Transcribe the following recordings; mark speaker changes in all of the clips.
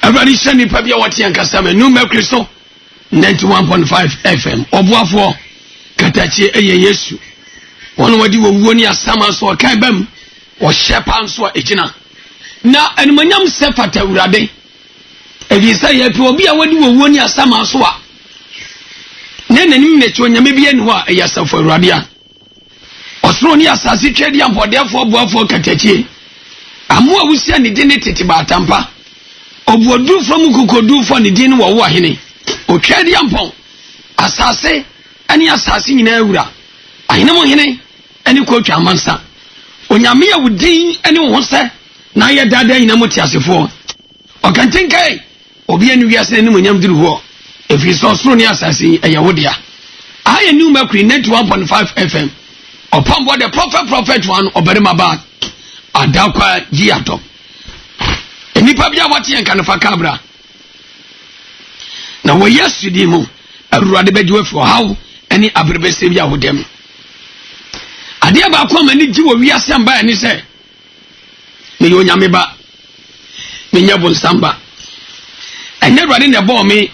Speaker 1: Everybody send me Pabia Watian Casama, New Mercristo 91.5 FM. Obuafo Katachi Yesu. One wadi woni asama so kan bam o shepan so ejina. Na enmanyam sefata urade. Ebi say ye pe obi a wadi woni asama so a. Ne nanim ne cho nyame bi eni ho a eyasafo urade a. Osro ni asase twedi ampodefo obuafo Katachi. Amu awusia ne de ne tete ba atampa. Obuodu from kokodu for ne din wo wo ahene. O twedi ampon. Asase ani asase nyina awura. Ahene mo hene ani ko twa mansa. Onyame ya wudin ani wo se na ye dada nyina mo tiasefo. O kantenkai obi anu wiase ni monyam duru ho. Efi so soro ni asase eya wodia. Aye New Mercury 91.5 FM. Upon board the prophet one oberema ba adakwa giato. Enipa bia wate en kan fa kabra. Na wo yesudi mu awurade bejiwe fo hawo ani abrebese bia hodem. Ade ba ko mani ji wo wiase amba ani se me yo nyame ba me nyabo nsamba ene awurade ne bo me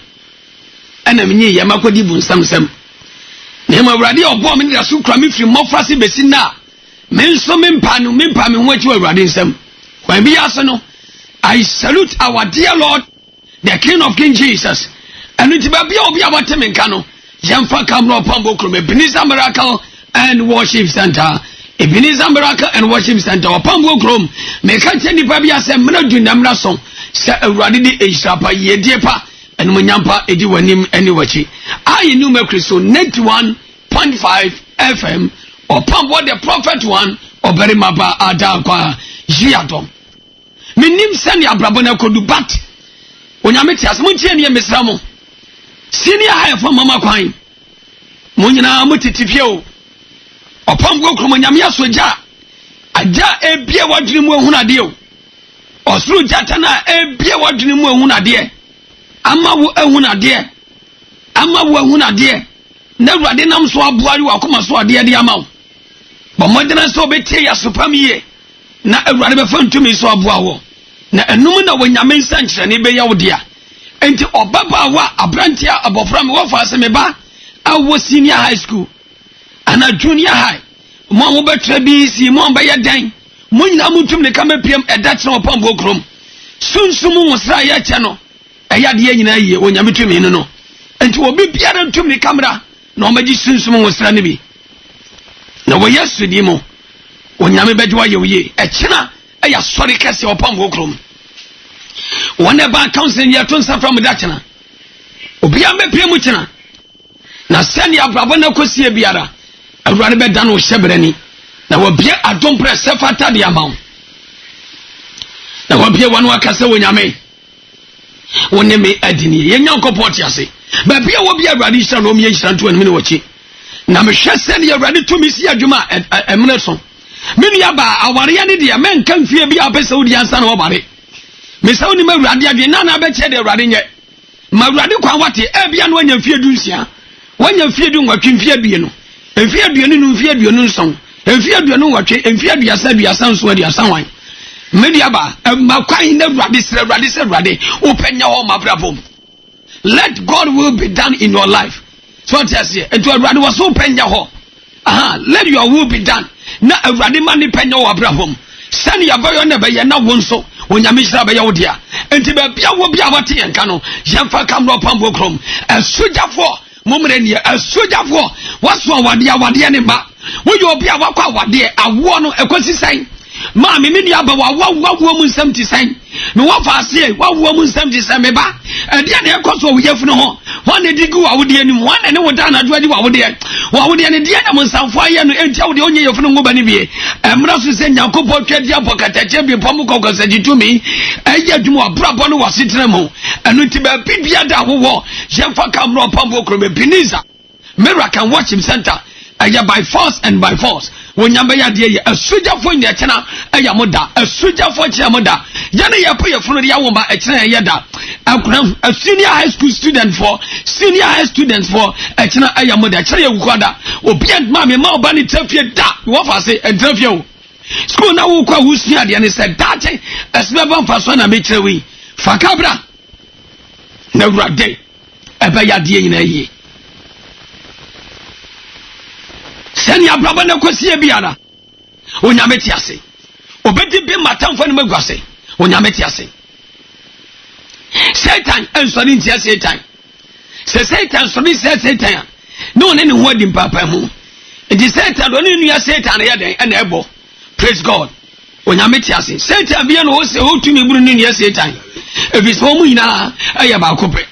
Speaker 1: ana me nyi yama kodi bu nsamsam na ma awurade obo me da so kra me firi mofrase besi na me nso me mpa no me mpa me ho achi awurade nsam kwa bi aso no. I salute our dear Lord, the King of King Jesus. And it will be about Temenkano, Yamfa Kamro Pambokrum, Ebenezer Miracle and Worship Center. Ebenezer Miracle and Worship Center, Pambokrum, Mekateni Pabia Semina Dunamra song, Radidi Eshapa Yedepa, and Munyampa Ediwanim Anywachi. I New Mercury 91.5 FM, or Pambo the Prophet one, or Berimaba Adakwa Giatom. Minim sani abrabona kodu bat onyame tias mo tie ne mesramo senior high for mama kwan mo nyina mo titifie o opam go kromo nyame asoja aja ebie wadwene mu ehunade o osuru jata na ebie wadwene mu ehunade ama wo ehunade na urade nam so aboari wa koma so ade ade ama wo bo modena so betie ya sopam ye na urade be fantumi so aboa wo na enum na wonyame nsankyere ne be yawdia enti obaba wa abrantia abofra me wofa aseme ba awo senior high school ana junior high mo betra bi si mo ba yedan mo nyina mutum ne kama piem edakere opam bokrom sunsum wosra ya che no eyade ye nyina ye wonyame tumi no enti obi biara ntum ne kamera na o magi sunsum wosra ne bi na wo yesu di mo wonyame bejo ye oye ekena eya sorry kese opam bokrom one ba counseling ya tonsa from dachana obi am be mu chena na sani abrabo na kosie biara awurade be dan o hyebrani na wo bia adom press sefata de amaw na wo bia wonu akase wonyame wonne me adini ye nyankopɔ te ase ba bia wo bia awurade hye no me hye nto anime ne wachi na me hwe sani awurade to me si adwuma emne so menu ya ba aware ya ne de men kan fie bia apese wodi ansa na wo bare me sa woni ma awurade adwe na be che de awurade nye ma awurade kwan wate bia no anya fie dunsia wanya fie du nwatwe fie due no fie due no fie due no nson fie due no nwatwe fie due asa nso ade asa wan media ba ma kwan na awurade se awurade openya ho ma brabom. Let God will be done in your life. So tell you and to awurade was so penya ho let your will be done na awurade ma ne penya ho abrabom sani ya bayo na be na wonso onyame hira be yawo dia enti be bia wo bia wate yenka no yemfa kamro pambo krom asojafo momre ne asojafo waso awade ne ba wo yo bia wakwa awade awo no ekosi san ma me ni aba wawo mu nsam ti san me wafa ase wawo mu nsam ti san me ba ade na ekoso wo yefunu ho wane digu awode anim wane ne woda na doadi wawode ne dia na mo nsamfo aye no enti awode onye yefunu ngo ba ne bie emra so se nyankopɔ twadi apokatache bi pom kokosagitumi eye adwuma abrabɔ no wasetere mo eno ti ba bibia da wo yemfa kamro pambo kro be Ebenezer Miracle Worship Center aya by force and by force wonyamba ya de ye asojafo nya kyena aya moda asojafo kyena moda ya ne ye po ye funu ya womba kyena ye da akura a senior high school student for kyena aya moda kyena ye wukwada obi and ma me ma oba ni trafie da wo fa se trafie o school na wo kwa wo sua de ne se date esbeba mfa so na me kyerɛ wi fakabra na urade ebe ya die nyina yi sani abraba na kwasie biara onyame ti ase obedi bi matamfo ne magwase onyame ti ase Satan ensori ntia Satan se Satan so bi Satan no ne ho adi papa mu enti Satan do ne nua Satan ya den na ebo praise God onyame ti ase Satan bia no se otumi buru ne nua Satan ebiso mu ina aya ba kope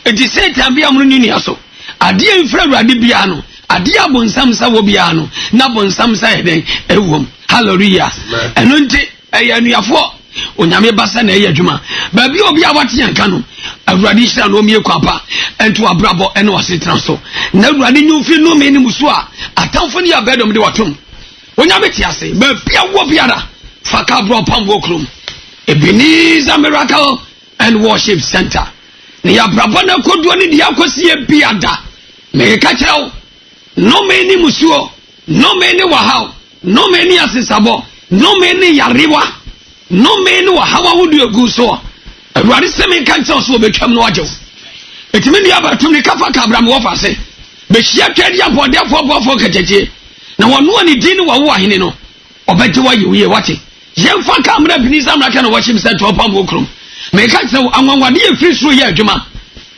Speaker 1: enti Satan bia mu ne nua so ade enfra urade bia no ade abonsam sa wo bia no na bonsam sa eden ewom hallelujah eno nti aya nuafo onyame basa na eye adwuma ba bi obi awate yanka no awurade hira no mie kwapa ento abrabo ene wasetran so na awurade nyumfi no me ni muso a atamfo ne abedom de watom onyame ti ase ba bia wo biara faka bro pamwo krom Ebenezer Miracle and Worship Center ne abrabo na koduo ne dia kosie biada me ka kirao no me ni muso no me ni wahao no me ni asesabo no me ni yarewa no me wa hawa wudu egu so awurade seme kan tell so betwam no agyew etime ni abatum ni kafa kabram wo fase be hia twadi abode afobofo kajeje na wono ani din wa wo ahene no obeje wa yiwe wate yemfa kamra Ebenezer Miracle Worship Center opam okrom me ka tell anwanwade e free so ye adwuma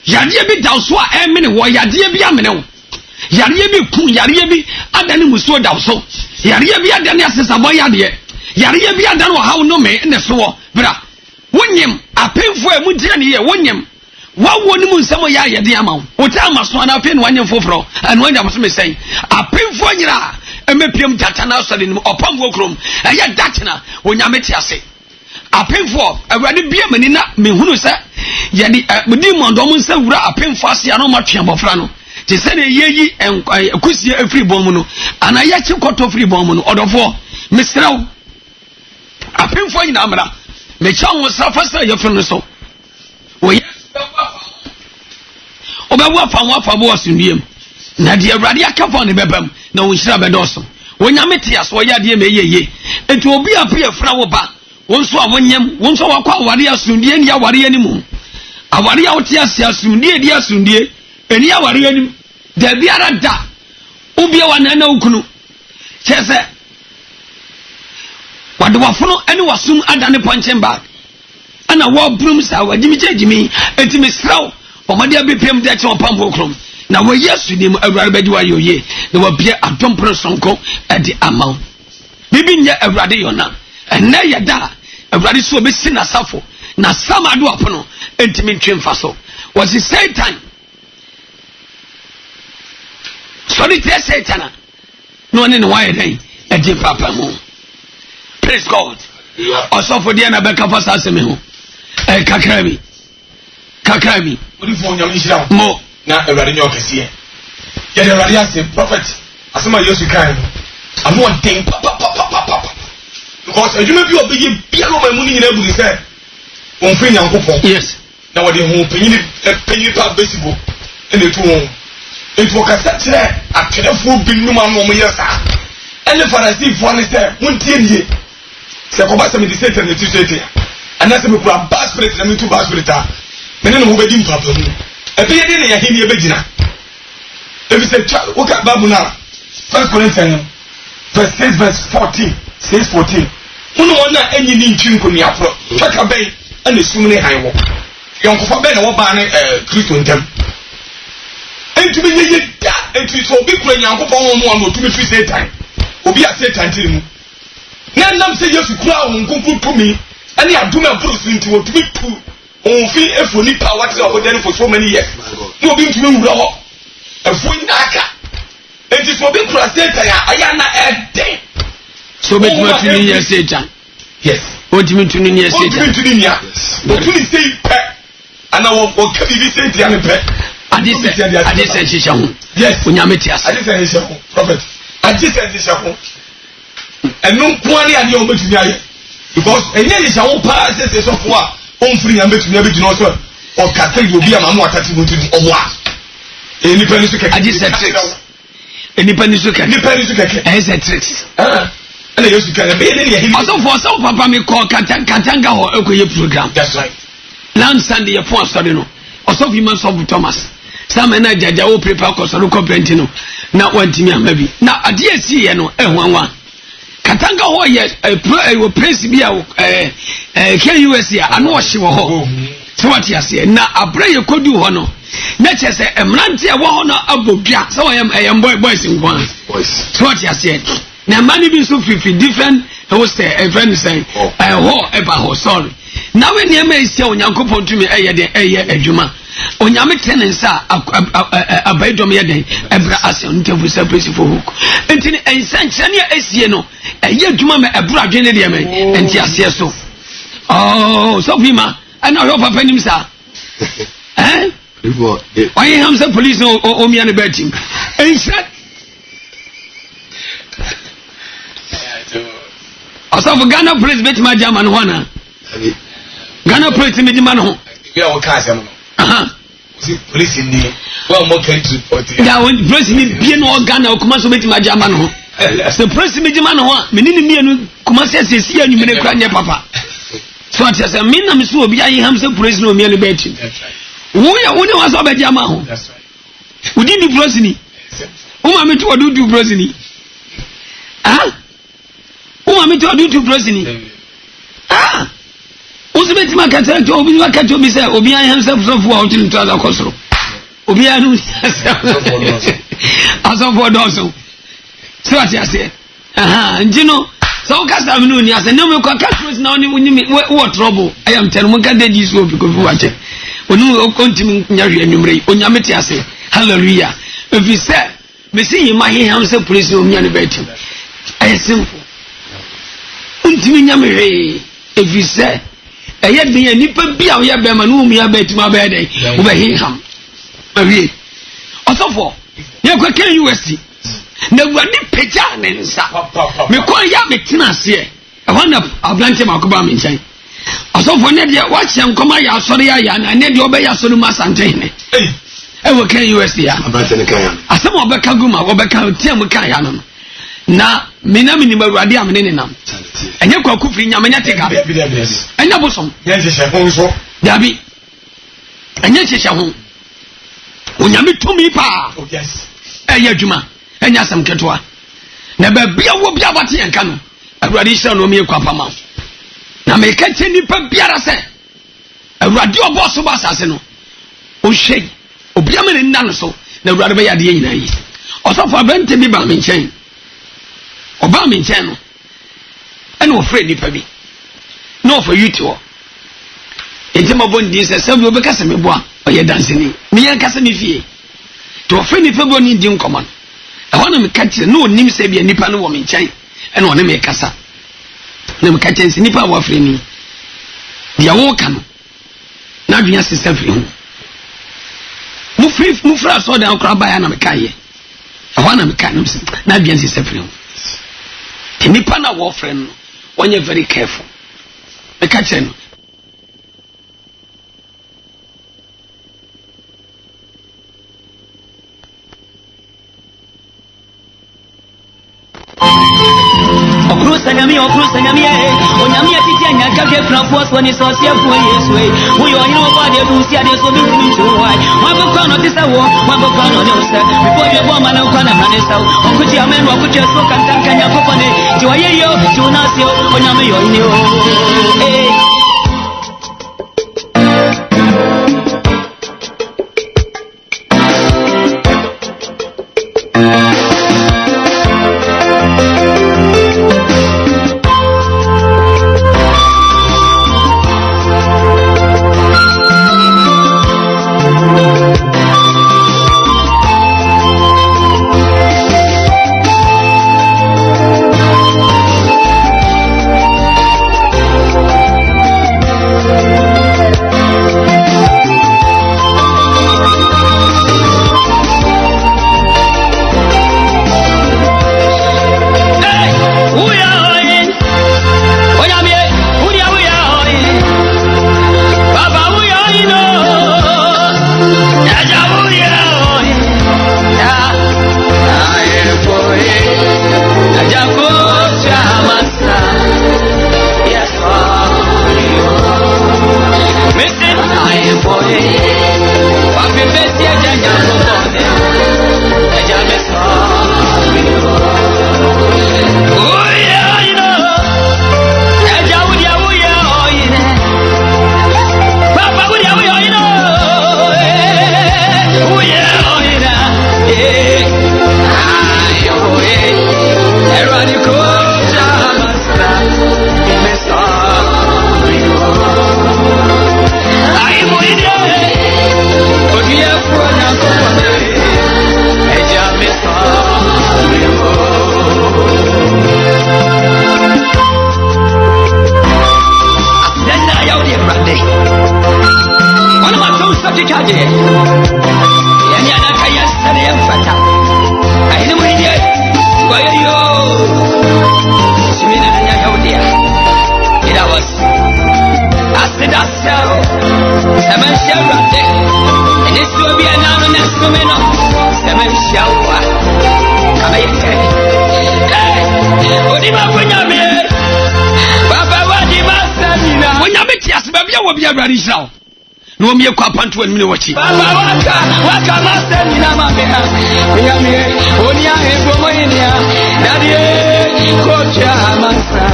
Speaker 1: yade bi daw so a emene wo yade bi amene wo yade bi ku yade bi adane musuo daw so yade bi adane asesabo yade yare bia dan wo hawo no me ne so bra wonyem apemfo e mudia ne ye wonyem wawo ni mu nsemo ya yede ama wo ta amaso na apen wanyem foforo an wanya boso me sen apemfo nyira emepiem tata na so de nim opam wo krom eye datena wonyame ti ase apemfo awurade bia mani na mehunu se yede mudi mondom nsa wura apemfo ase ano matwe abofra no te se ne yeyi akusie afri bom mu no ana ya chi koto free bom mu no odofo mesraw apemfo nyina amra me cha wo safasa ye funu so wo ye obawu afa bo asundiem na de awurade akafa ne bebam na wo nhira bedoso wo nyame te aso ye ade me yeye enti obi ape afra wo ba wo nso a wonyem wo nso wakwa aware asundie ne aware animu aware a wote ase asundie di asundie eni aware anim da biara da obi wa na na ukunu chese wade wafono ene wasum adane ponchen bag ana wo brum sa wajimi jejimi enti mesraw omade abepem de che opam okrom na wo yesu nim awurade bedi wa yoye na wo bia adom prosonko edi amaw bibi nya awurade yona enne yeda awurade so obesi na safo na samado apono enti mentwemfa so was the Satan sorry te Satan no ne no why den edi papa mu. Praise God. Also for the Anabeka for Sassemeho. Kakrabi. What if you want more? Now, a radio Cassia. Get a radio prophet. As some of you can. I'm one thing. Because you may be a big piano money in every said. One thing, yes. Now, what you want penny pub baseball in the two. It was a set there. I could have food been no man more years. And the Pharisee for one is there. 1 year. Se ko ba se me di Satan ne tisete ana se me kura bas spirit na me tu bas spirit a me ne no be di mpapa mu e be ye ne ya hini e be gina e be se wo ka babu na 1 Corinthians verse 6 verse 14 6:14 uno wona enyi ni ntwinko ni afro twaka ben ana sum ne han wo yonkofa ben na wo ba ne Kristo ntem entu be ye da entu so bi kura nyankopon wo mu no tu be fi Satan obi a Satan tiri mu na nam se Yesu kura won kunku tumi ani aduma bruce nti wo tumi pu on fi efoni power to go there for so many years no bi ntumi wura ho efoni aka enti so bi kura Satan ya aya na ede so be tumi ni Satan yes o tumi tuni ni Satan o tumi tuni ni ya o tumi sei pe ana wo ka bibi Satan ya pe adise shisha ho yes onyame ti ase adise shisha ho prophet adise shisha ho enu kwani ani o betumi aye because enye ni shawo pa se so fo a on free am betumi abedi no so o ka say obi ama mo atati mo tudi o wa eni pani so keke adise tricks eni pani so keke ese tricks ana Yesu ka be ni ye himi so for so papa me call katanga ho ekoye program that's right land stand ye phone study no also be man of Thomas. Some and I judge all prepare Cosaro Compentino. Now one team maybe. Now a dear see no one. Katanga ho yes a praise be can you see I know she was home. So what you say now a pray you could do honor. Nature say a mrantia one abobia. So I am boys in one. So what you said. Now money be so 50 different host a friend saying sorry. Now when you may say on Yankopon to me Juma. On Yamit tenants are a bedroom yard, Ebra as on table surface for hook. And Sanchania Esieno, a year to mamma, a brother, and yes, so. Oh, so Pima, I know your papa him, sir. Eh? Why am the police no me on the bed team? And said, I saw Ghana police bet my German one. Ghana police met man.
Speaker 2: Police in the well more country.
Speaker 1: Yeah, when president be no Ghana or Kumaso met my German. The president man one, me and Kumasi see you in papa. So I just mean I'm so be I am so praise no merely betting. Who was over Jama?
Speaker 2: That's right.
Speaker 1: Who did the president? Who am I to do president? Ah? Who am I to do president? Ah? Who's the market to open your catch me say, Obia himself so for out into other Cosro. Obia as of what also. So what I say. And you know, so Casamuni as a number of customers now what trouble. I am telling you, can they use you because watch it. When you continue on Yamitia say, hallelujah. If you say, me see my hands of police no me betting. I simple. Untimmy, if you say, I yet be a nipper be our Yabeman, we are bet my bed over him. Also for you can USC. No one picture and stop. Me call Yamitina here. I want a blanket Macobam in chain. Also for Nedia, watch them come out, sorry, and Ned Obey Soluma Santane. I will can USC. As some of Becaguma or Becca Tiamukayan. Na minamini baradi amenenam enye kwaku firi nyamenyateka enya bosom
Speaker 2: yenje hye so
Speaker 1: dabi enye chehye ho onyame tumi pa
Speaker 2: yes
Speaker 1: enya adwuma enya asem ketwa na ba bia wo bia bate enka no awurade hye no me kwapama na me ka che nipa biara se awurade oboso ba asase no o hye obia me nna no so na awurade be yade nyina yi osofo abente bi ba me nchen Oba me nchen no ene ofre nipa bi no for you to entima bondi se se bi obeka se mebo a oye dansini me yan kase me fie to ofre nipa bi oni di nkoman e ho na me kache no onim se bi nipa no wo me nchen ene one me kasa na me kache nsi nipa wo afre ni dia wo ka no na dua se se fri mu fra so da okra ba ya na me kaye e ho na me ka na dua se se fri nipa na wo friend no when you very careful me catch no
Speaker 3: Okrusanyami onyami atiti anyaka ke frankfurt woni so siafu yesu uyo ni wo ba de du sia de so bi timi chuwai wa bo kwa no tisa wo wa bo kwa no ne usa before you bo mana kwa na mane sa okuti amenu okuti so kantanka nya popone ti wa ye yo ti una sio onyami yo ni o Sabashao, Sabashao, and this will be an hour next to me. Sabashao, what did I bring up here? Papa, what did I say? When you meet us, baby, I will be a radical. No me kwa pantu en miniwachi baba waka master ni na mabea yame onia ebomo enia dadie kocha masa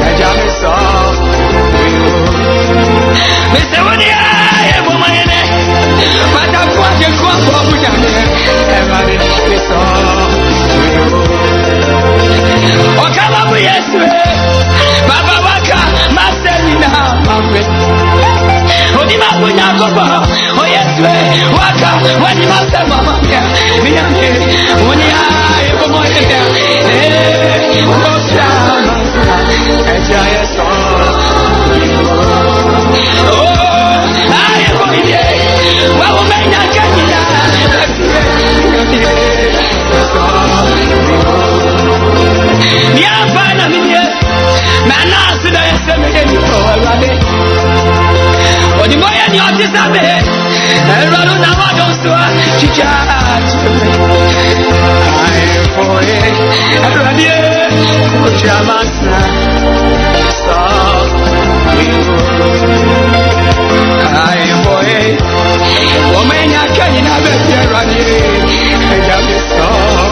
Speaker 3: ajame so mese onia ebomo ene pata kwaje kwa bujane ebade so okama bu yesu baba waka master ni na mabea Odima kunya kopa, oh yes we, waka, wani master mama ya, miyame, onia eko moya, kocha masa, eja yeso, oh, eko ide, wa umenya kenya, miamba na minye, mana sida yeseme ni koalade. Odi moya ni otisabe eraro na wadoswa chichachi ai boye erradie kujamasa stop ai boye omenya kanyina be erradie ejame stop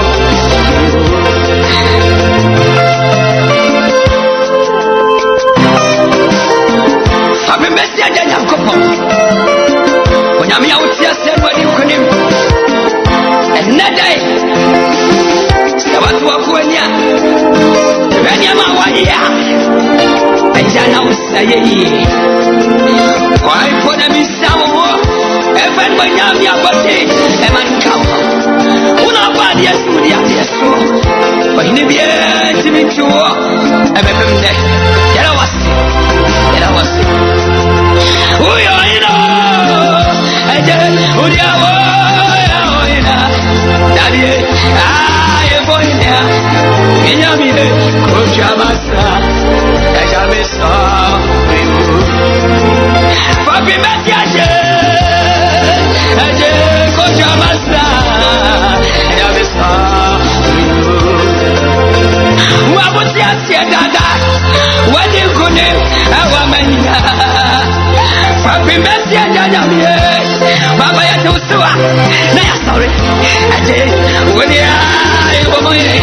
Speaker 3: Sabe mesia janya kopo Onyame ya utia sedwadi ukonim Enedai Se watu wakuenya Tibeni ama wanya Ejana usayeye Kwa ipona misawo Efen banyami ya bati Eman kama Unabadi yesu diya yesu Kwa hinibie timichuo Ebepemde Yala wasi Yala wasi Uyo ino Eje Uya Uyo ina Dadie Aye boinia Minyamie Kujamasa Ejamisa Fabi meti aje Eje Kujamasa Ejamisa Wabuti asie dada Wadi kune Awa menya Papi mesi ajanya miye Baba ya tusua Na ya sorry Aje Udia Ibo moye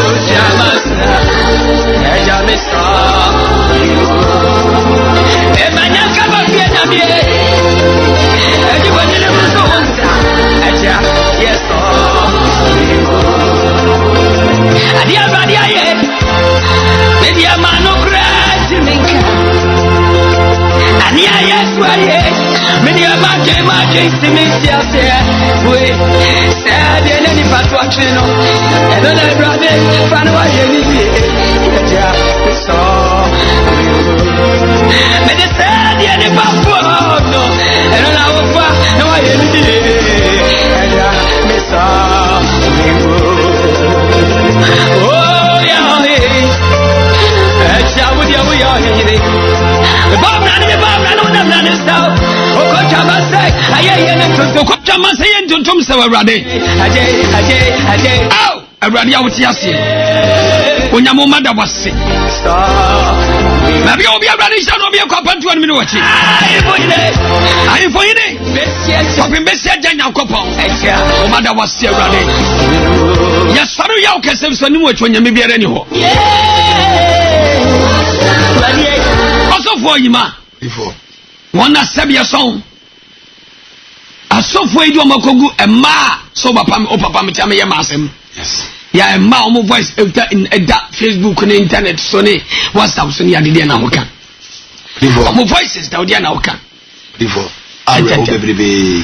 Speaker 3: Ujamasa Ejamisa Emanya kama fiena miye Ejibo nile mzunza Aja Yeso Adia badia ye Media manu krati minka Ania yesu aye Media maje simisi ase We Sade neni patwa treno Edona brade Fanwa ye nibi Kaja So Mede sade neni patwa No Edona ufa Nwa ye nibi Kaja Misa Oh yeah Echa wudi awu ya hiri Bob nani unamnani sao Okocha masai Aye tonto Okocha masai ntontom sewa rade Aje Au Rade ya wuti yasi Onyamu mada wasi Mabi obi rade Shano obi kwa pantu wani minu wachi Aye foyine Kopi mbesi aja nyakopo Omada wasi rade Yasaru ya ukese Msani mwechu wanyami biyere ni ho Asofo yima
Speaker 2: Before
Speaker 3: Wana sebi ya son Asofo yidu amakogu Ema So opapa mtiyame ye masem
Speaker 2: Yes
Speaker 3: Ya ema omo voice Eda Facebook na internet So ne WhatsApp so ni adidia na hoka
Speaker 2: Before
Speaker 3: Omo voices da udia na hoka
Speaker 2: Before Awe ho bebrebe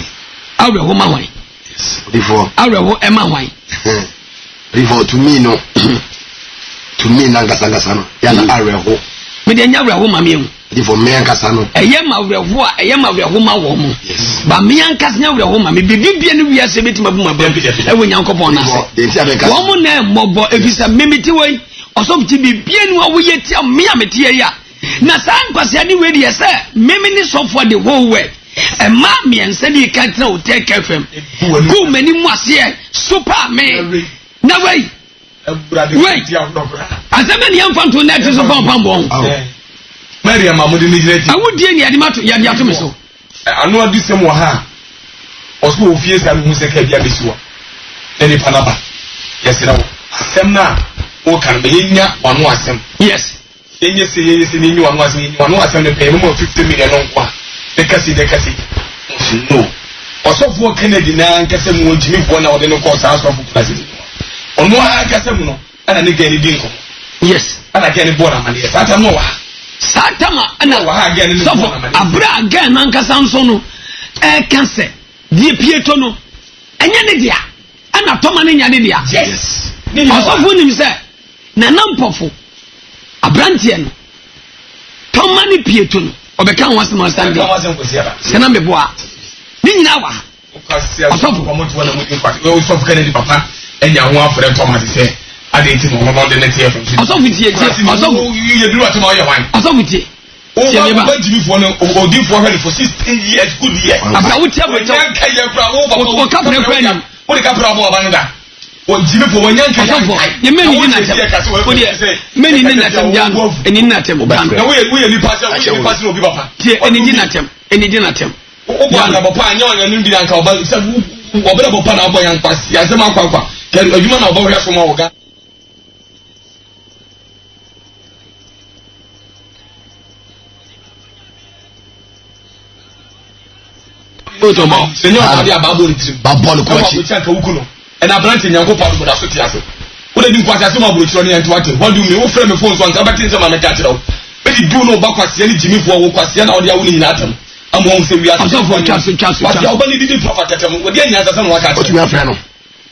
Speaker 3: Awe ho ma hwan
Speaker 2: Yes Before
Speaker 3: Awe ho ema hwan
Speaker 2: Before to me no To me nangasa no Ya na awe ho
Speaker 3: Me de nya awe ho ma me hu
Speaker 2: Before me ankasa no
Speaker 3: eye ma awe ho ma wo mu
Speaker 2: Yes
Speaker 3: ba me ankasa nya awe ho ma me bibia no wiase betima bu ma ba e wo nyankopon na se
Speaker 2: Denti abeka
Speaker 3: wo mu na mobo efisa memiti wei osopti bibia no wo ye ti me amete ya
Speaker 1: na san kwase ni we dey say meme ni so for the whole world e ma me ense ni ka tena o take FM ku mani mu ase super me na wei aseme ni amfanto na ti so pambo
Speaker 4: Maria mamudi ni jire ti
Speaker 1: awudie ni ade mato ya de ato me so
Speaker 4: anu adi sem wo ha oso ofie sa mu se ka bia besiwa eni panaba yesira wo asem na o kan be nya wanu asem
Speaker 1: yes
Speaker 4: enye se ni nyu wanu asem ne pe mo 50 million no kwa de kasi no osofo Kennedy na nkase mu ontimi fo na ode no ko sa asofo klase ono ha kase mu no ana ne gani dinko
Speaker 1: yes
Speaker 4: ana gani bona mane sata no wa
Speaker 1: satama ana sofo abra again na nkasa nso no kase die pieto no enye ne dia ana toma ne nya ne dia
Speaker 4: yes
Speaker 1: osofo nim se na nampofo abrantie no toma ne pieto no obeka ho asem stand kana meboa ni nyina wa
Speaker 4: osofo komoto wala mu kwati osofo Kennedy papa enya ho afre Thomas se ade nti no no de net here
Speaker 1: osofo tie osofo
Speaker 4: you do what you want
Speaker 1: osofo tie
Speaker 4: o ba jibi fo no o di fo hwele for 16 years good years
Speaker 1: aba wo tie bo
Speaker 4: nyanka ye kra
Speaker 1: o ka pre kra ni
Speaker 4: o de ka pra bo abanga o jibi fo nyanka
Speaker 1: osofo ye meni ni na tem o de meni ni na tem jan eni na tem
Speaker 4: na we ni pass no bi papa
Speaker 1: tie eni ni na tem
Speaker 4: o bo na papa anya onya nu bi anka oba se obere papa na obo yan kwasi asem akwa ke adwuma na obo hwe so ma oga
Speaker 2: Otomo
Speaker 4: senyo ade ababo ntrim
Speaker 2: babol ko chi
Speaker 4: chanka wukuno e na brante nyanko pa do da so tiase wo de din kwata so ma bro chiro ne ento ate what do me wo frame phone so anka batin so ma me ka chiro be di do no ba kwase ne jimi fo wo kwase na ode awu ni nyina atam am won se wi ate
Speaker 1: so for chasu
Speaker 4: wa oba ni di proper tatam wo de anya asa no waka
Speaker 2: otumi afre no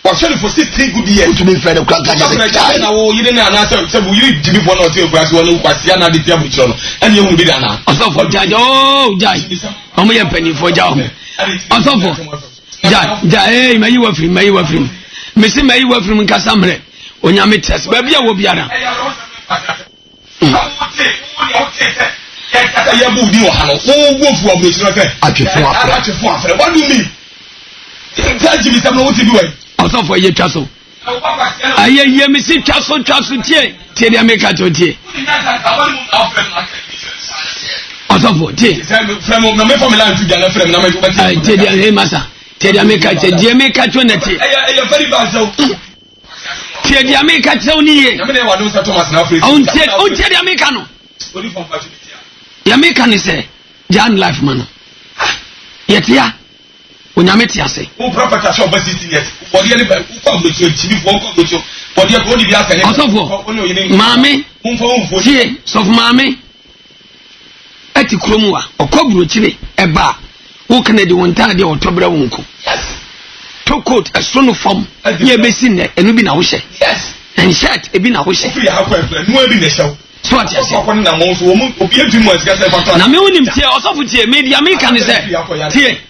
Speaker 4: wa shele for 6 good years
Speaker 2: otumi frɛ no kranka je
Speaker 4: na wo yire na na se bu yire jimi fo na ote kwase wo no kwase na de tia bro chiro no ene ehunu bi da na
Speaker 1: so for jajo jai omo ye pani fo jawo osofo ja mayi wafrim mesi mayi wafrim nkasa mre onyame tes ba bia wo biara
Speaker 4: ya bu di wa no wo fu abro chiro fe atwefo afre what do you mean taji bi sam no wo ti bi wa
Speaker 1: osofo ye twaso aye ye mesi twaso tie dia meka to tie osofo tie
Speaker 4: frem na me family and tuja na frem na me to
Speaker 1: tie tie dia he masa tie dia meka to na tie
Speaker 4: ya very bad so
Speaker 1: tie dia meka to ni ye
Speaker 4: na me na wa do sa Thomas na free
Speaker 1: on tie dia meka no
Speaker 4: ori from party
Speaker 1: ya meka ni se jan life man yetia onyame tia se
Speaker 4: o property shop 16 years for the anybody ko abrocho tibi for ko abrocho for the ko di bi aka ne
Speaker 1: osofo mame tie sof mame ati kromu a okoburo chire eba wo Kennedy won tade otobra wonko to coat asonu form ye besi ne enu bi na wo hye
Speaker 4: yes
Speaker 1: and shirt ebi na wo hye
Speaker 4: fi ha kwa nu ebi na hye
Speaker 1: so ati ase
Speaker 4: ko na mo so mo obi edu mo asika se fatwa
Speaker 1: na me wonim tie osofo tie media me kan se tie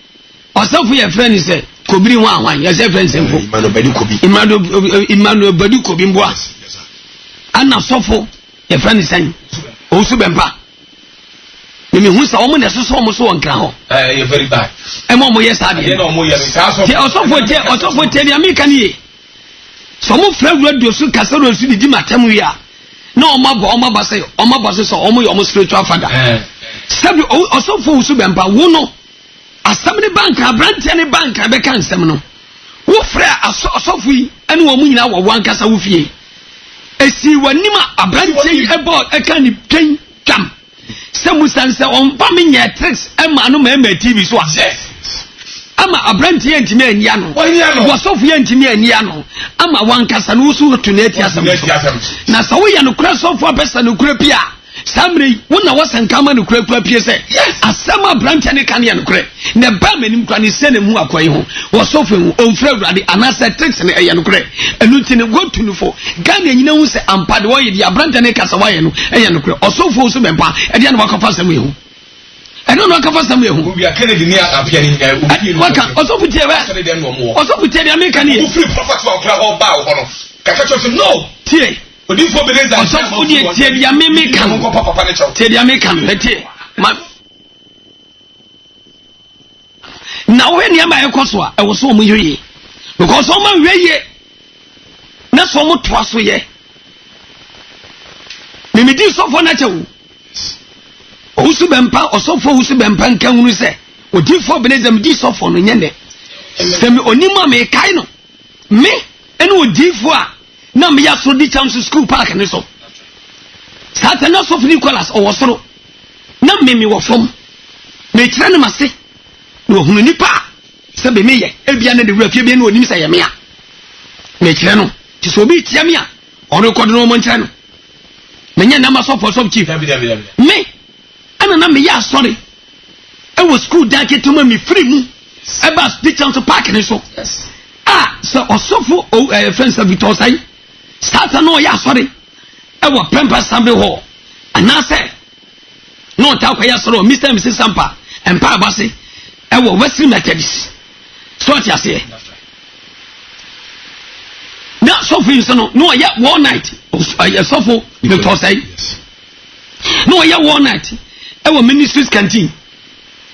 Speaker 1: osofo ye friend se kobiri ho ahwan ye se friend sempo imano badi kobi mboa ana sofo ye friend san o su bempa me hu sa omo na soso omo so wonkra ho
Speaker 4: you very bad
Speaker 1: e mo ye sa de
Speaker 4: no mo ye sa so
Speaker 1: tie osofo tie dia me kan ye so mo fra radio su kasaro su di matam wi a na omo ba se so omo ye omo spiritual father sabi osofo su bempa wo no asam ne bank abrante ne bank abeka nsem no wo fra osofo yi ene wo mu nyina wo wankasa wo fie esi wanima abrante yi ebo eka ni twen twam semusanse on pa me nya tricks ema no ma TV so ama abrante yi ntimi ania no wo sofo yi ntimi ania no ama wankasa no so to na ati asam na so wo ya no kura sofo abesa no kura pia samre wona wasankama no kura pia se asama abrante ne kan ya no kura na ba manim kwa ne se ne mu akwai ho wo sofo hu onfra awurade anasa tricks ne ya no kura enuti ne go to no fo Ghana nyina hu se ampade wo ye di abrante ne kasa wa ye no ya no kura osofo so bempa e dia no wakafa sam ye hu e no wakafa sam ye hu
Speaker 4: obi Kennedy ni apia ni obi
Speaker 1: waka osofo tie ba osofo tie dia me kan ye
Speaker 4: free prophet wa kura ho ba ho no kaka cho no
Speaker 1: tie
Speaker 4: Odifo Beneza
Speaker 1: osofo die tie dia me kan tie dia me kan tie ma na wo ni ama ekoso a ewo so mo yeye because o ma weye na so mo to aso ye me di sofo na chewu osu bempa osofo osu bempa nkan hunu se odifo Beneza me di sofo no nyene semi onima me kai no me ene odifo a na me ya so di chance school park ne so sata na sofo Nicholas o wosoro na me wo fom me kire ne mase no hunu nipa se be me ye ebia na de wura fie be na onim se ye me a me kire no ti so bi tia me a on record no mo nkire no me nya na ma sofo chief me ana na me ya sorry I was school da ke to me free mu eba di chance park ne so so osofo friends of Victor sai start no ya sorry e wo pempa sambe ho ana say no ta kwa ya sorry Mr. and Mrs. Sampa empa abase e wo Wesley Methodist so what you say na so for you no ya one night osofo Victor sai no ya one night e wo ministries canteen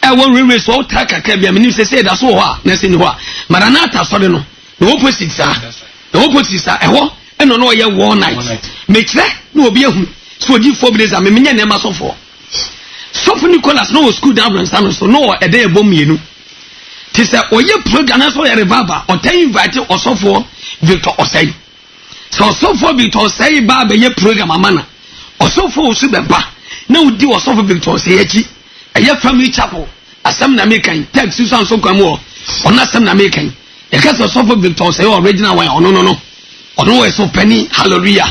Speaker 1: e wo railway so ta kaka bia ministry say da so ho a na se ni ho a Maranatha sorry no the opposite sir eho eno no ye one night me kire na obi ehun so Odifo Beneza me nya na ma sofo Nicholas no school down and so no e dey ebom yenu ti say oye program na so ye revival o tan invite osofo Victor Osei so osofo Victor Osei ba be ye program amana osofo osu beba na odi osofo Victor Osei achi eye family chapel asem na me kan text so so kwamu ona asem na me kan the case of Sofo Victor say original one no ono we so penny hallelujah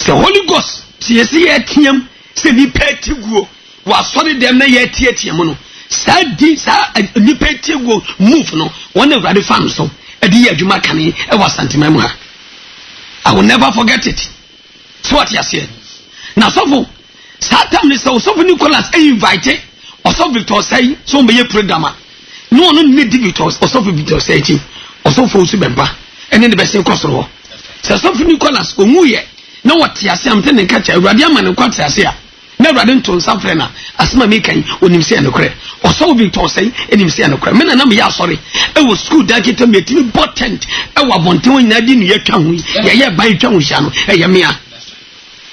Speaker 1: the Holy Ghost see etiam say ni petiguo wa sorry dem na ye etiam no sa di sa ni petiguo move no one of the fam so e di adwuma kan e wa santima mu ha I will never forget it so what you say na Sofo Satan is so Nicholas invite Sofo Victor say so be programmer no need Victors or Sofo Victor say or Sofo osu bempa ene de besen kosoro so Sofo Nicholas omuye na wati ase amte ne nka cha awurade ama ne kwate ase a na awurade nton safre na asema me kan onim se ne kore or Sofo Victor say enim se ne kore me na me ya sorry e wo school da kete me timi potent e wo abonte won na di ne ya twa ho ye ban twa ho hia no e ye mea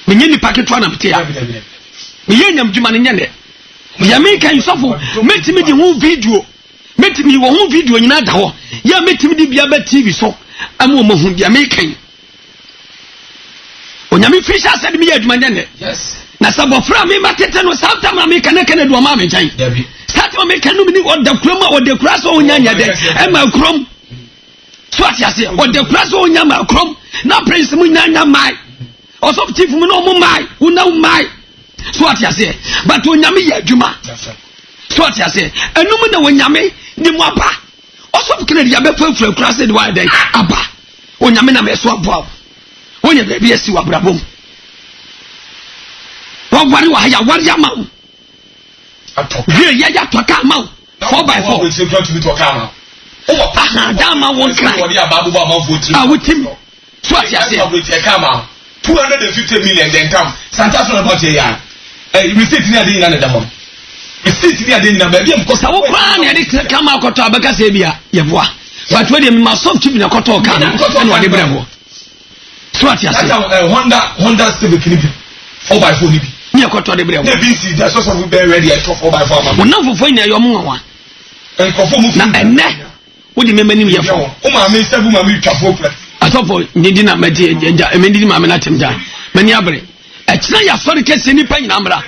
Speaker 1: me nyeni packet wa na pete ya me ye nyam djuma ne nyane ya me kan Sofo metimi di ho video metimi wo ho video nyina da ho ya metimi di bia ba TV so amu mo hu bia me kan onyame fisha said me aduma nyane
Speaker 4: yes
Speaker 1: na sabofra me matete no sometime me kan do ma me chan start me kan no me oda kroma oda kura so onyanya de e ma krom so atiase oda kura so onyama krom na prince mu nyanya mai also chief mu no mu mai una mai so atiase but onyame ya aduma so atiase enum na onyame ni mu aba also kene dia be fafura kura se de wa den aba onyame na me so abo wonya be bi asi wa brabom wari wa ya wari ama ye ya toka ma 4x4
Speaker 4: we say to toka ma o pa
Speaker 1: dama won cry
Speaker 4: wodi ababu ba ma vote
Speaker 1: wutim so atiase
Speaker 4: we take ma 250 million then come Santa so about ya receipt ni ade na da ho receipt ni ade na ba bi am ko
Speaker 1: sa wo kwa na ade kama akoto abaka se bia ye boa but we dey ma soft chip na akoto ka na wade brabo so atiase
Speaker 4: Honda Civic ni bi 4x4 ni bi
Speaker 1: ni akoto de brabo
Speaker 4: na BC that's also we be ready at 4x4 ma
Speaker 1: wona fofo ina yo mo wa
Speaker 4: enkofo mu
Speaker 1: na enne wo di memani ye fo
Speaker 4: o ma me sebu ma me twafo pra
Speaker 1: atofo nyidi na mede enja emendidi ma me na temja mani abre e kira ya sori kese ni pa nyina mra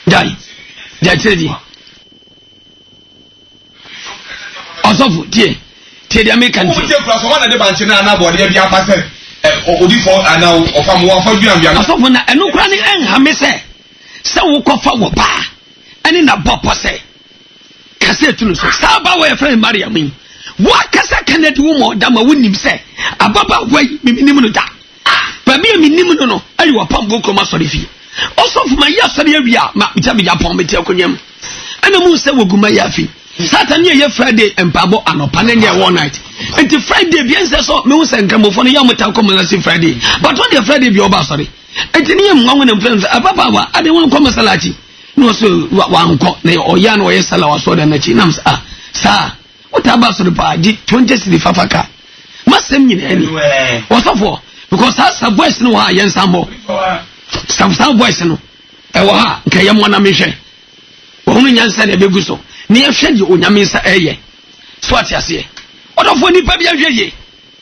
Speaker 1: dai tedi atofo tie dia me kan
Speaker 4: tie so wana de banche na na body bia pase Odifo ana ofam wo fa dua bia
Speaker 1: atofo na enu kra ni enha me se wo kofa wo ba ani na bopo se kase tunu so saba wo ye friend Mariam wa kasa Kennedy wo mo da ma wonim se ababa wai miminim no da ba mi minim no ayi wa pambo kroma sori fi also for my ya sori awia ma bita bi japon beti akonyam ana mu se wo guma ya fi Saturday ye Friday empabo anopa na nye one night. Enti Friday bi ense so me hu se nkramofo no ya mota komasi Friday. But when the Friday bi oba sorry. Enti ne mwanwo na mfem papa wa ade won komasalachi. No so wa nko na oya na oye sala wa so da na chi nam sa what about so pa ji 20 cedi fafaka. Masem nyina ani. Wasofo because that voice no ha yen sambo. Some voice no. E wo ha nke ye mo na mehwe. Wo hu nyansa na begu so. Ne ye hwe di onyame nsa eye. So atiase. Odofo nipa bia hwe ye.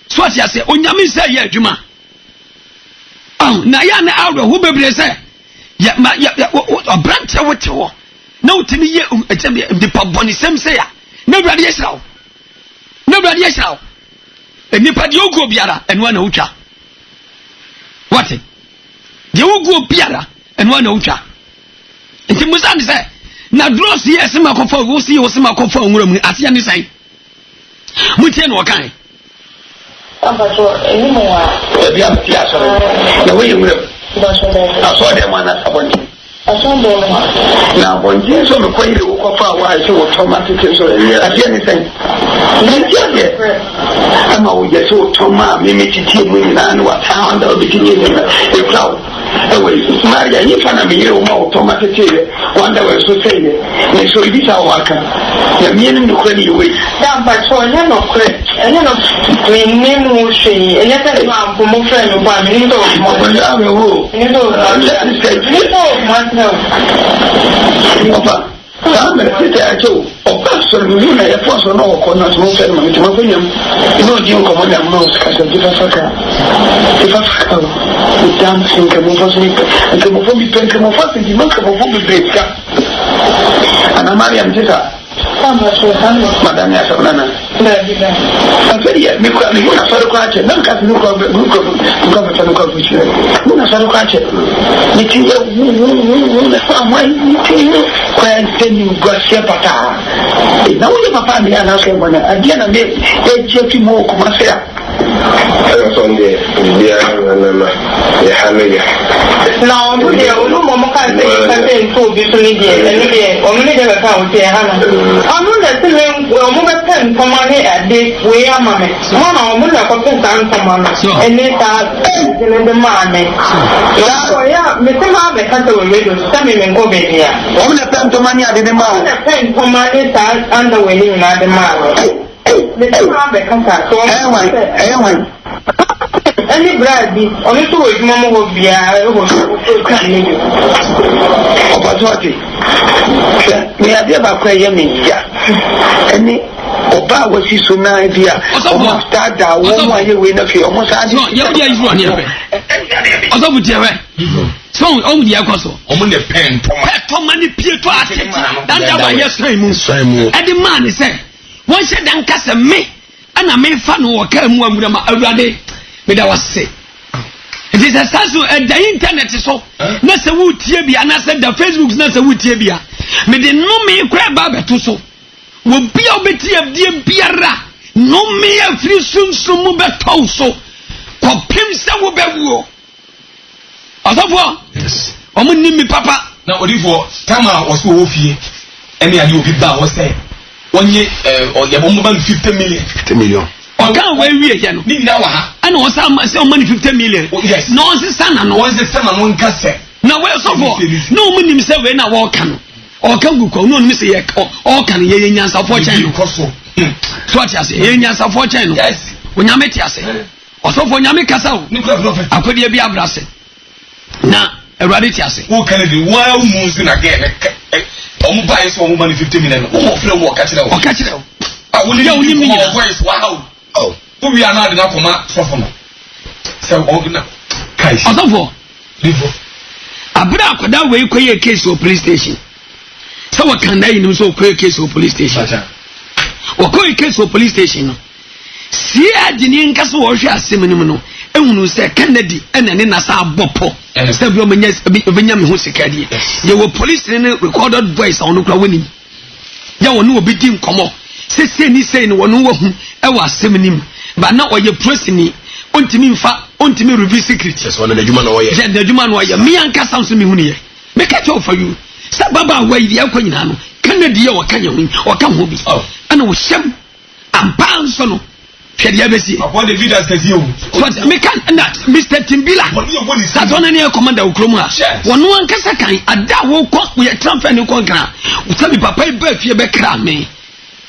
Speaker 1: So atiase onyame nsa ye adwuma. Na ya na awre hu bebre se. Ya brante wote wo. Na utimi ye etem de paboni sem se ya. Na brade yesraw. Na brade yesraw. Nipa di ogo biara enwa na utwa. What? Di ogo biara enwa na utwa. Nti musa ni se na dross ye se makofa wo si wo se makofa onwura mu ase ya ni sai. Mutie no kan.
Speaker 5: Amba so eni mo wa.
Speaker 2: E bia tia so. Na we yumre.
Speaker 5: Ba so da.
Speaker 2: Aso de mana sabonji.
Speaker 5: Aso de ma.
Speaker 2: Na bonji so me kwai de wo fa wa se wo automatic so ase ni sai. Ni tie ama wo je so toma me titie mu ni na wa ta onda o bitinye ni e krawo. Ewe Maria yi fana me yire wo ma automatic wanda we so say ni so ibisa waka. Ya mieni ndo kweli we.
Speaker 5: Da ba so nya no kre. Enya no me nemu hwe. Enya te ma mpo mo fra no ba me ndo mo.
Speaker 2: Ko ya me wo.
Speaker 5: Ni ndo
Speaker 2: ni say.
Speaker 5: Ni ndo ma no.
Speaker 2: Opa. Samba tete acho. Opa so ni na ya foso no ko na so fe ma mi ma ko nyam. Ino di ko mo na ma o ska se difa faka. Difa faka. Utam sin ke mo foso ni ke mo fo mi pen ke mo foso di mo ke mo fo mi breska. Ana Maria mtesa.
Speaker 5: Amba so sanu.
Speaker 2: Madame ya sabana.
Speaker 5: Da diga.
Speaker 2: Aferi mi ko ni na so ko ache. Nan ka ni ko ko fuchi. Na so ko ache. Ni ti yo na fa mai ni ti yo. Kwa ni gwasia pata. Na ule papa mi ana so bona. Adia na me e je ki mo ko masea.
Speaker 6: Sonde dia na ya hamia.
Speaker 5: Na on bude olu mo mo ka se to bi so ni die o mi de ka o te ha na. Anu na se le o mo be pen ko ma ne ade we ama me. Mo na o mo na ko pen tan ko ma na. Ene ta de ma me. Ya me te ma be ka to we do sa me ngo be dia.
Speaker 2: O mo na pen to mani ade de ma o.
Speaker 5: Na pen ko ma ne ta anda we ni na de ma. Me te ma be ka ta to.
Speaker 2: Ewan.
Speaker 5: Any brady, only to it, Mamma will be a
Speaker 2: opportunity. Me I never quite yummy. Any Oba was his so nice idea. Almost start that one year win a few almost.
Speaker 1: No, yeah, is one here. Also, with your so on the apostle.
Speaker 4: On the pen,
Speaker 1: Tommy Pietro, that yes, Simon. And the man is saying, one said, then cast a me, and I made fun or came one with my day. But I was sick. It is a sasu at the internet so. Nasa wood tibia, and I said the Facebook's Nasa wood tibia. But they no me crab to so. Will be a bit of dear Biara. No me a free soon some more so. For Pimsa will be war. Otherwise, yes. Me papa.
Speaker 4: Now, what if Tama was so fear? Any idea you that was said 1 year or your woman 50 million.
Speaker 2: 50 million.
Speaker 1: Can't wait here. And was some money 50 million.
Speaker 4: Yes,
Speaker 1: no one's son and one's son and one cassette. Now, well, so for no money himself when I walk or can go no miss or can ye yans of fortune. So what I say, yans of fortune. Yes, when you met us, or so for Yamika, I could be a brass. Now, a radity.
Speaker 4: Who can it be? Well, moves in again. I'm buying some money 50 million. Or catch it out. Catch it out. I will only mean your voice. Wow. Oh, we are not enough for my sophomore. So, Kai.
Speaker 1: Abra could that way quay a case or police station. So, what can they know so quay a case or police station? Or quay a case or police station? See, I didn't cast wash as Simon. And when you say Kennedy and then Nasa Bopo and several minutes a bit of Benjamin Husikadi. You were police in a recorded voice on the winning. You will know a bit in common. Say ni say no one who ewa seminim but now you pressing ni ontimi mfa ontimi reveal secret
Speaker 2: yes one the human way
Speaker 1: the human way me anka sounds me huni ye make it for you say baba way dia kwanyina no Kennedy or Kenya or Kamubi. And I was sham and pounds on. Can you ever see?
Speaker 4: Upon the videos that you.
Speaker 1: What not Mr. Timbila? That's one near Commander Ukroma. One Kasakai, a da will cost me a Trump and Ukonga. Tell me, Papa, birth your back me.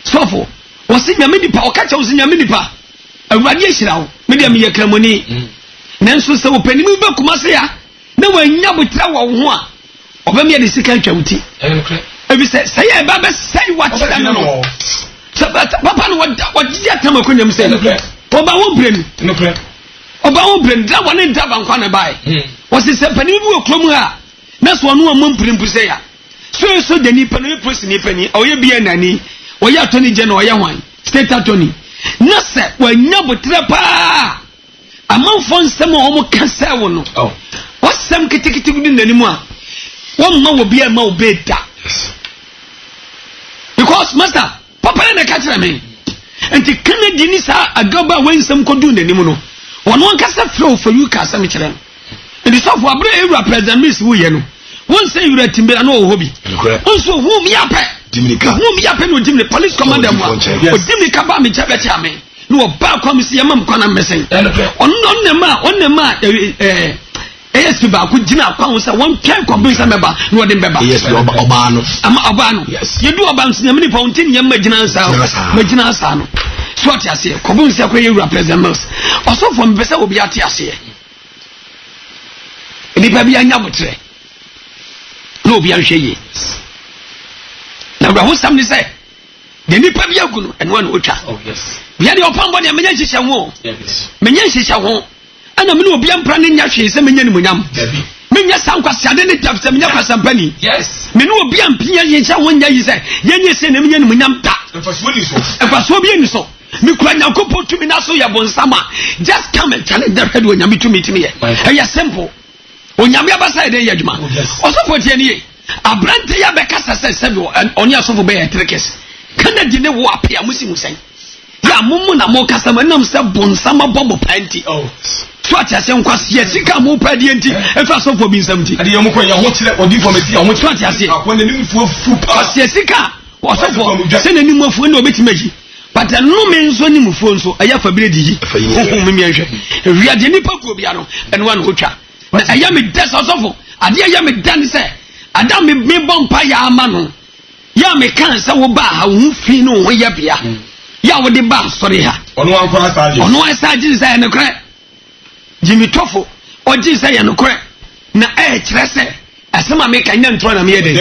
Speaker 1: So for was in your minipa or catch us in your minipa. A radiation out, medium your cramoni. Nancy so penny move back, Masia. No one never tell one. Over me the second county. And we say, Baba, say what I know. Papa, what did you tell me? Say, Oba won't bring. Oba won't bring that one in Taban Corner by. Was it a penny will come here? That's one woman putting Pusea. So the Nippon person, Nippony, or you be a nanny, or your Tony General, or your one, state attorney. No, sir, when never trapper. A month on some more cancer. Oh, what's some ticket anymore? One more will be a more better. Because, Master. Papa and the catcher me. And the Canadian is a gobber when some could do the Nimono. One cast a flow for you, Casamichel. And the software represent Miss William. One say you read Timbano hobby. Also, whom me up, whom me up with Jim the police commander, or Jimmy Cabami Chabachame. No, Bow comes see a mum corner missing. On the man, yes, about good dinner pounds. One can't convince them about what in Baba. Yes, Obano. I'm Obano. Yes, you do about many pountain, young Majina Sano. So what I say, Kobunsa represent us. Also from Bessa will be at Yasia. And if I be a Yabutre, no be unshaky. Now, what's somebody say? The Nipabiagun and one Ucha. Oh, yes. We had your pump and Menyashi won't. Menyashi won't. And I'm no beyond planning Yashi, some Munam. Minya Sanka Sadeni Tap, some Yapasampani. Yes. Menu beyond Pia when you say, Yan send a million Munam tap. And for so being so. Mikrana Kopo to Minaso Yabon Sama. Just come and challenge the head when you meet to meet me. And you're simple. When Yamaba side, Yajma. Also for Jenny. A brand Yabekasa says several and on your sofa bear trickers. Can I deny what Pia Musim? Ya Mumuna Mokasama Sabon Sama Bobo Panty. Oh. Swat as young Quas, yes, you come up at the end, and fast for being 70. And the young watch that or deformity on which what I say. When the new food, Jessica was send a new move for no bit magic. But a no man's one new phone, so I have a brady. We are Jenny Pocobiano and one Hucha. I am a death also. I am a dance. I don't be bumpire mano. Ya me cancer will bar, who feel no way up here. Ya would the bar, sorry. On one side is and a crack. Jimmy Toffo, or Jesus, I am correct. Na Tresse, as some make a young trying to meet it. And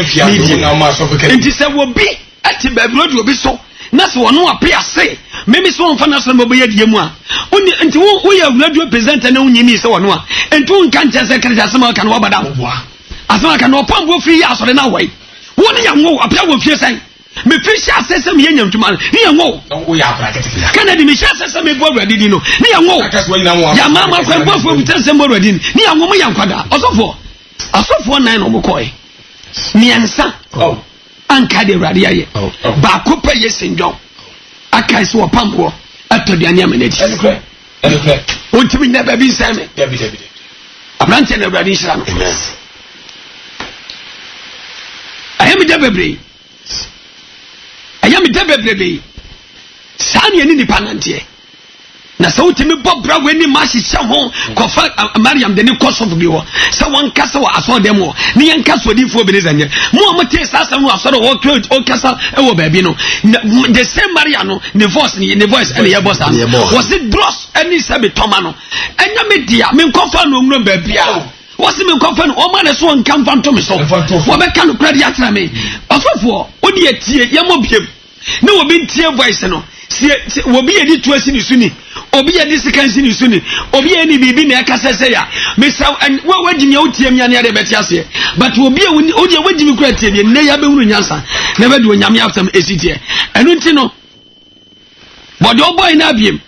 Speaker 1: this will be at the road will be so. That's one who appear say. Maybe so for us mobile Yamua. Only until we have graduate present and only me so one. And two can't just secretary as someone can walk down. As one can open with 3 years or an hour. One young more appear with your saying. Me fish says some young to man. Near more. We are Kennedy Michelle says some already, you know. Near more. Yamama can both with some already. Near more young quadra. Also for 9 or McCoy. Miansa. Oh. Ankade Radia. Bakupa yes in John. I can't so a pump war after the Anyaminate. Won't you never be Sammy? A branch and a radish. I am a debris. I am a debris. Sunny and independent here. Na so timi Bob Bra when ni mashi hon kofa Mariam de ni koso bi wo se won kasa wa aso dem wo ni yan kasa di fo bi zanye mo mo te sasa no aso wo kasa e wo ba bi no the same Mariam no the voice and your boss was it dross any sabe toma no enya media me kofa no ngro ba bia was me kofa no o ma na so nkan fa ntomi so wo be kan credit atra me osofo odi etie yemo biem na wo bi tie voice no obi edi to asini suni obi edi sekansi ni suni obi eni bibi na akasese ya mesa wa wagimi otiam ya na de beti ase but obi odi wagimi kura tie bi ne ya be hunu nyansa na be do nyame aftam esitie enu nti no bode oboy na biem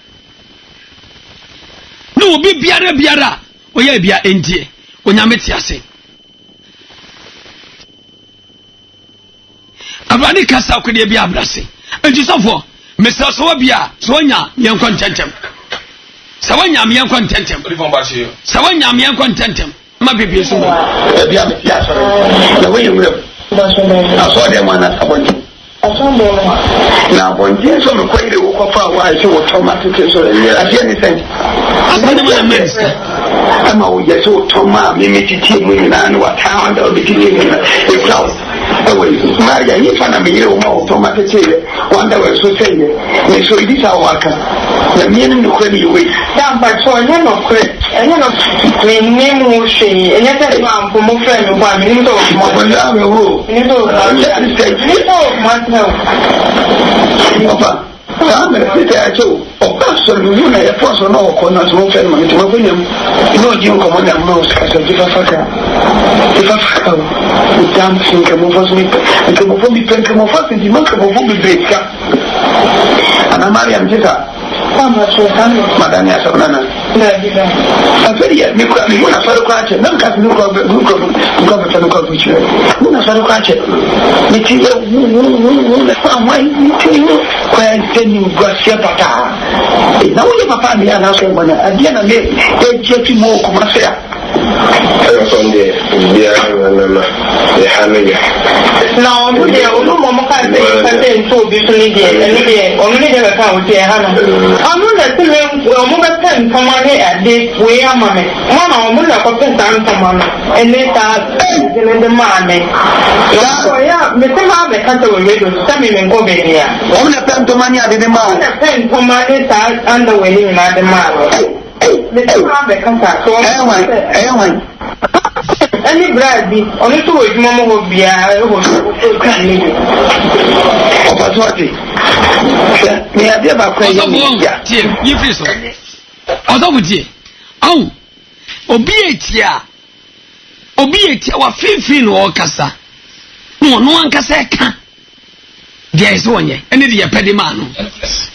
Speaker 1: no obi biara oya bia entie onyame ti ase abani kasa kwede bia abrase enti sofo Mr. Swabia, Sonia, young contentum. Sawanya, young contentum. Sawanya, young contentum. My baby is so. The way you live.
Speaker 2: Aso de mana abonje. Na abonje so me kwere wo kofa wa se wo automatic so afia ni sen.
Speaker 1: Asane mana mense.
Speaker 2: Ama wo je so toma me metiti mu na no wa ta da obi titi mu na e cloud. Ewe Maria ni fana me yire wo ma automatic ile wanda we so say ni so idisa waka. Na me ni ko ni we.
Speaker 5: Da ba cho nya no kre. Enya no me ni mu she. Enya te ma mpo mo friend mo ba me ni do mo.
Speaker 2: Mo ya me wo.
Speaker 5: Ni do. Ni do mo
Speaker 2: Papa, me repite a Joe, o caso di una e posso no con la sua ferma, che ma quindi noi di un comune a mouse che si fa fare. Ti fa fare. Il tempo che mo fosse mi che mo fosse per che mo fosse di manca mo fosse becca. Ana Maria mi dice madame ya sabana aferi mi ko mi una faro kwache nan ka mi ko faro ko fiche una faro kwache mi ti na fa mai mi ti ko teni gwasia pata na ule papa mi ana so bana adia na me e je mo ko ma se
Speaker 6: Sonde dia nama ya hamega.
Speaker 5: Na mo de o mo mo ka se to bi so ni de o ni de ka o te ha no. Amu na se me o mo ba pen kama ne ade we ama me. Mo na o mo na ko pen tan kama no. Ene ta de ma me. Ya me se ma be ka to we do ta me ko be ya.
Speaker 2: O na pen to mani ade de ma.
Speaker 5: Na pen kama ne ta anda we ni na de ma. Me se ma be ka ta to. Any brady, only two is Mamma will be a
Speaker 2: opportunity. Me a dear back
Speaker 1: you feel so. Although with you, oh, obiatia wa fin or cassa. No one can say, there is one year, and it's a pedimano.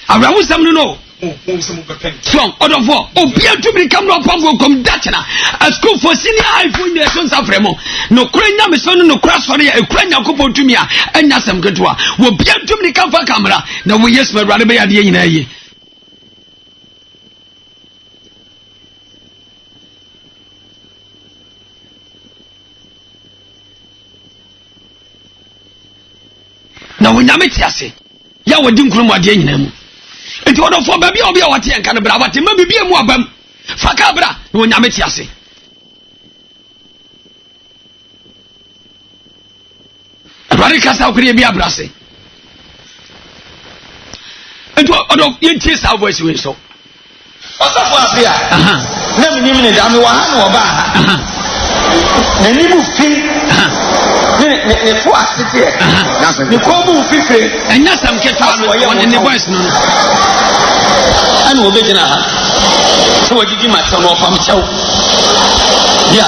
Speaker 1: I will some to know. Strong order for obia to become no power come Dutchna a school for senior iPhone sons of Remo no crania me son no crash for a crania couple to me and yasam ketua will be to become for camera now we yes but rather be at the end ye now when yametiase ya wadi nkrum ade nyinam enti odo fo ba bia obi a wate enka ne bra wate ma bibia mu abam faka bra no nyame ti ase abari kasa okure bia bra se enti odo yenti sa voice we so
Speaker 4: osafo afia na minim ne da me wa ha no oba na ni bu fi ne fo asite ne ko bu fi fe
Speaker 1: enya sam ketwa no ne voice no
Speaker 3: ana obegina ha so wagigi ma cho no pam chew ya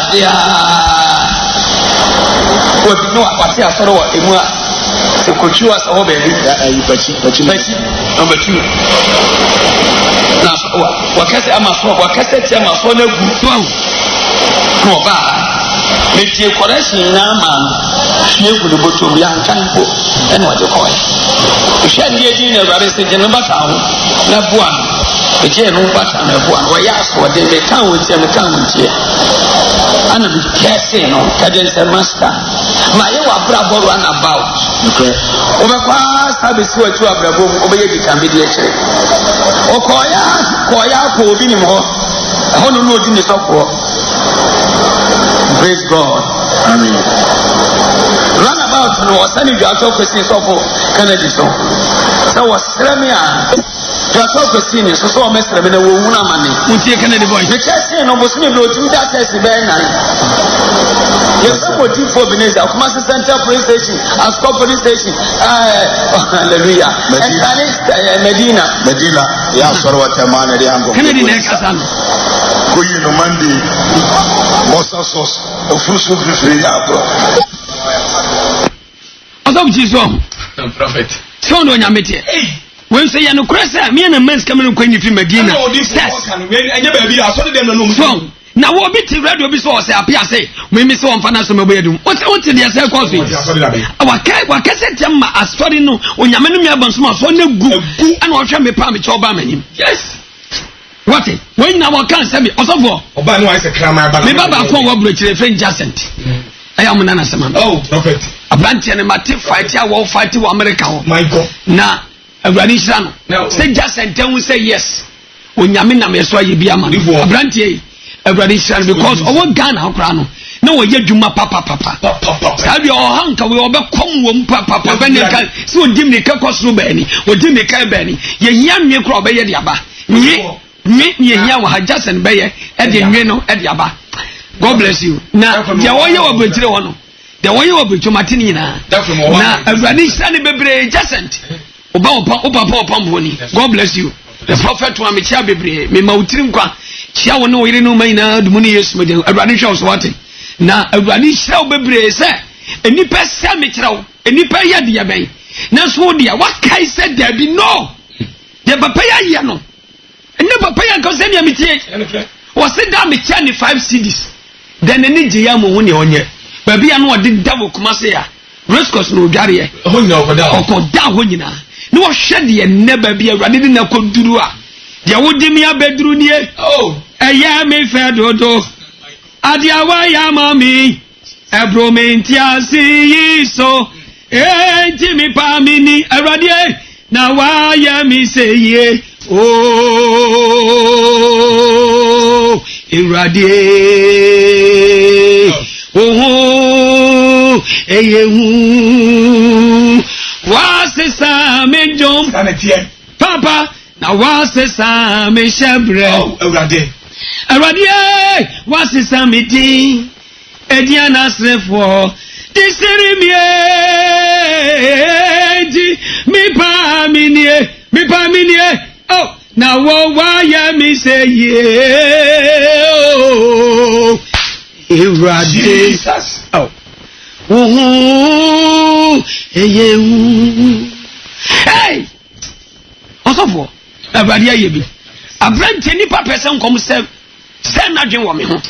Speaker 3: wo bi no akwate asoro wo emu a se kochu asa wo be bi bachi number 2 na wa kase ama so wa kase ti ama so na gu no ba me tie correction na ma hie gu no botom ya nkan ko ene wa de ko e hia die di na bare se je no bata ho na bua e je no bata na bua wa ya so de me kan wo tie me kan wo tie ana bi kese no kajen se master ma ye wa bra boru an about okay o be kwa service wa tu abrabo o be ye di kan bi de kire o ko ya ko obi ni mo ho no no di ni so ko. Praise God.
Speaker 6: Amen.
Speaker 3: Run about no sani you are talking so Kennedy so was Seremia you are talking so mestre me na wo huna mane
Speaker 1: utie Kennedy boy
Speaker 3: the church no bo simi bro tu that test be na yes for team for Venezia Kumasi Center police station Ascot police station hallelujah Medina
Speaker 6: ya sorwa tamana ri ango
Speaker 1: Kennedy ne kasa no
Speaker 6: koyi no mande mosa sos ofusu free ya bro
Speaker 1: Azam Jesus
Speaker 4: prophet
Speaker 1: so no nyamete when say ya no kresa me na mens coming kwanyi fi Medina
Speaker 4: anya ba bi aso dem no
Speaker 1: so na wo bi ti radio bi so say apia say me so on fana so me boy edum what dey say cause wa kase tem asori no onyame no me abanso ma so na gu ana wo hwe me pa me che oba manim
Speaker 4: yes
Speaker 1: what when na wo kan say me osofo
Speaker 4: oba no I say krama ba
Speaker 1: me baba ko wo bro chire friend Jacent I am nana sama
Speaker 4: oh prophet
Speaker 1: Abrantia ne mate fight ya wo fight wo America ho.
Speaker 4: My God.
Speaker 1: Na awurade hira no. Say just and tell say yes. Onyame na me so aye bia ma. Abrantia awurade hira because owo Ghana akra no. Na wo ye dwuma papa. Sabi o hanka we obekom wo papa be ne ka se odim ne ka kosoro ba ni. Odim ne ka ba ni. Ye hia nwe kra obeye de aba. Nwe ye hia wo ha just and be ye e de nwe no e de aba. God bless you. Na ye wo ye wo bentire ho no. The way you will be matini na awurade sane bebre Jacent opa mboni. God bless you. The prophet wa me chia bebre me mautiri nkwa chia wo no yire no man na dumuni Yesu me de awurade hwe so wate na awurade hira bebre se enipa se me kira wo enipa ya de ya ben na so de what kai said there be no the papa ya no ene papa ya ko se ne me tie wo se da me chia ni 5 CDs then eni je ya mo hu ne onye baby anu odi dawo kuma se ya rescos no dware ye
Speaker 4: honya okoda
Speaker 1: honyina ne wo hwe de ne baby awurade de na koduru a de wodi mi abeduru nie eya me fe dodo adia wa ya mami ebro me ntiase yiso enti mi pa mi ni awurade na wa ya mi se ye awurade what's the same jump papa now what's the same shebre awurade what's the same thing ediana srefo diserimie mi pa minie oh now why ya mi say yeah
Speaker 4: Jesus.
Speaker 1: Oh. Hey! Osofo, abadi ayebi. Abrante nipa person come say na dwen wo me ho.